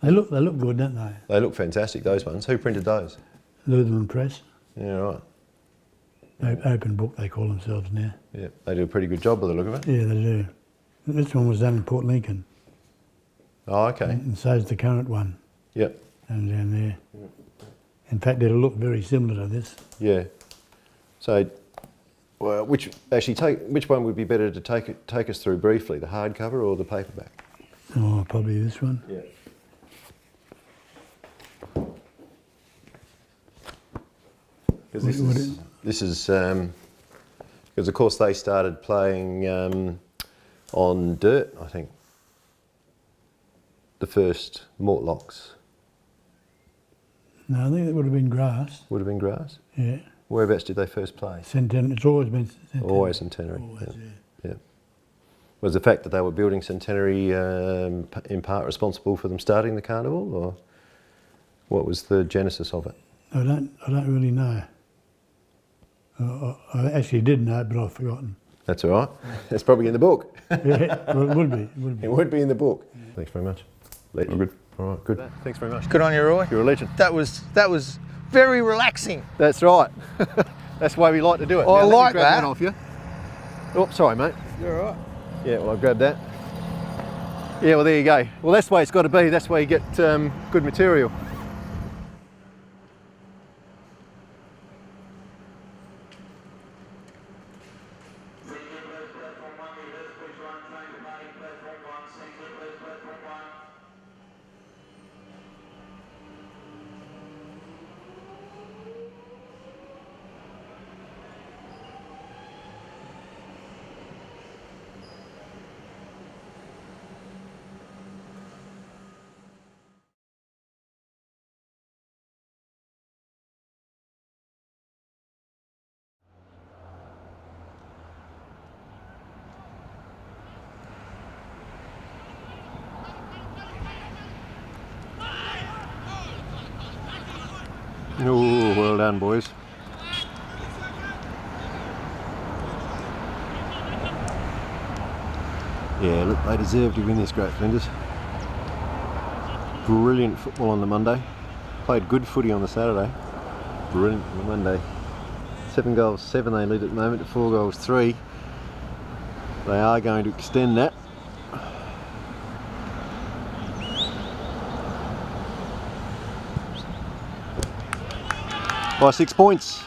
Speaker 15: They look good, don't they?
Speaker 1: They look fantastic. Those ones. Who printed those?
Speaker 15: Lutheran Press.
Speaker 1: Yeah, right.
Speaker 15: Open book, they call themselves now.
Speaker 1: Yeah, they do a pretty good job by the look of it.
Speaker 15: Yeah, they do. This one was done in Port Lincoln.
Speaker 1: Oh, okay.
Speaker 15: And so is the current one.
Speaker 1: Yep.
Speaker 15: And down there. In fact, it'll look very similar to this.
Speaker 1: Yeah. So, well, which one would be better to take us through briefly, the hardcover or the paperback?
Speaker 15: Oh, probably this one.
Speaker 1: Yeah. Because this is because of course they started playing on dirt, I think. The first Mortlocks.
Speaker 15: No, I think it would have been grass.
Speaker 1: Would have been grass?
Speaker 15: Yeah.
Speaker 1: Whereabouts did they first play?
Speaker 15: Centenary. It's always been Centenary.
Speaker 1: Always Centenary.
Speaker 15: Always,
Speaker 1: yeah. Was the fact that they were building Centenary in part responsible for them starting the carnival, or what was the genesis of it?
Speaker 15: I don't really know. I actually did know, but I've forgotten.
Speaker 1: That's all right. It's probably in the book.
Speaker 15: Yeah, well, it would be.
Speaker 1: It would be in the book. Yeah. Thanks very much. Legend.
Speaker 7: Good.
Speaker 1: All right, good. Thanks very much.
Speaker 2: Good on you, Roy.
Speaker 1: You're a legend.
Speaker 2: That was very relaxing.
Speaker 1: That's right. That's why we like to do it.
Speaker 2: I
Speaker 1: now,
Speaker 2: like
Speaker 1: grab
Speaker 2: that.
Speaker 1: Off you. Oh, sorry, mate.
Speaker 2: You're all right.
Speaker 1: Yeah, well, I'll grab that. Yeah, well, there you go. Well, that's the way it's got to be. That's where you get good material. Oh, well done, boys. Yeah, look, they deserve to win this, Great Flinders. Brilliant football on the Monday. Played good footy on the Saturday. Brilliant on the Monday. 7 goals, 7 they lead at the moment to 4 goals, 3. They are going to extend that. By 6 points.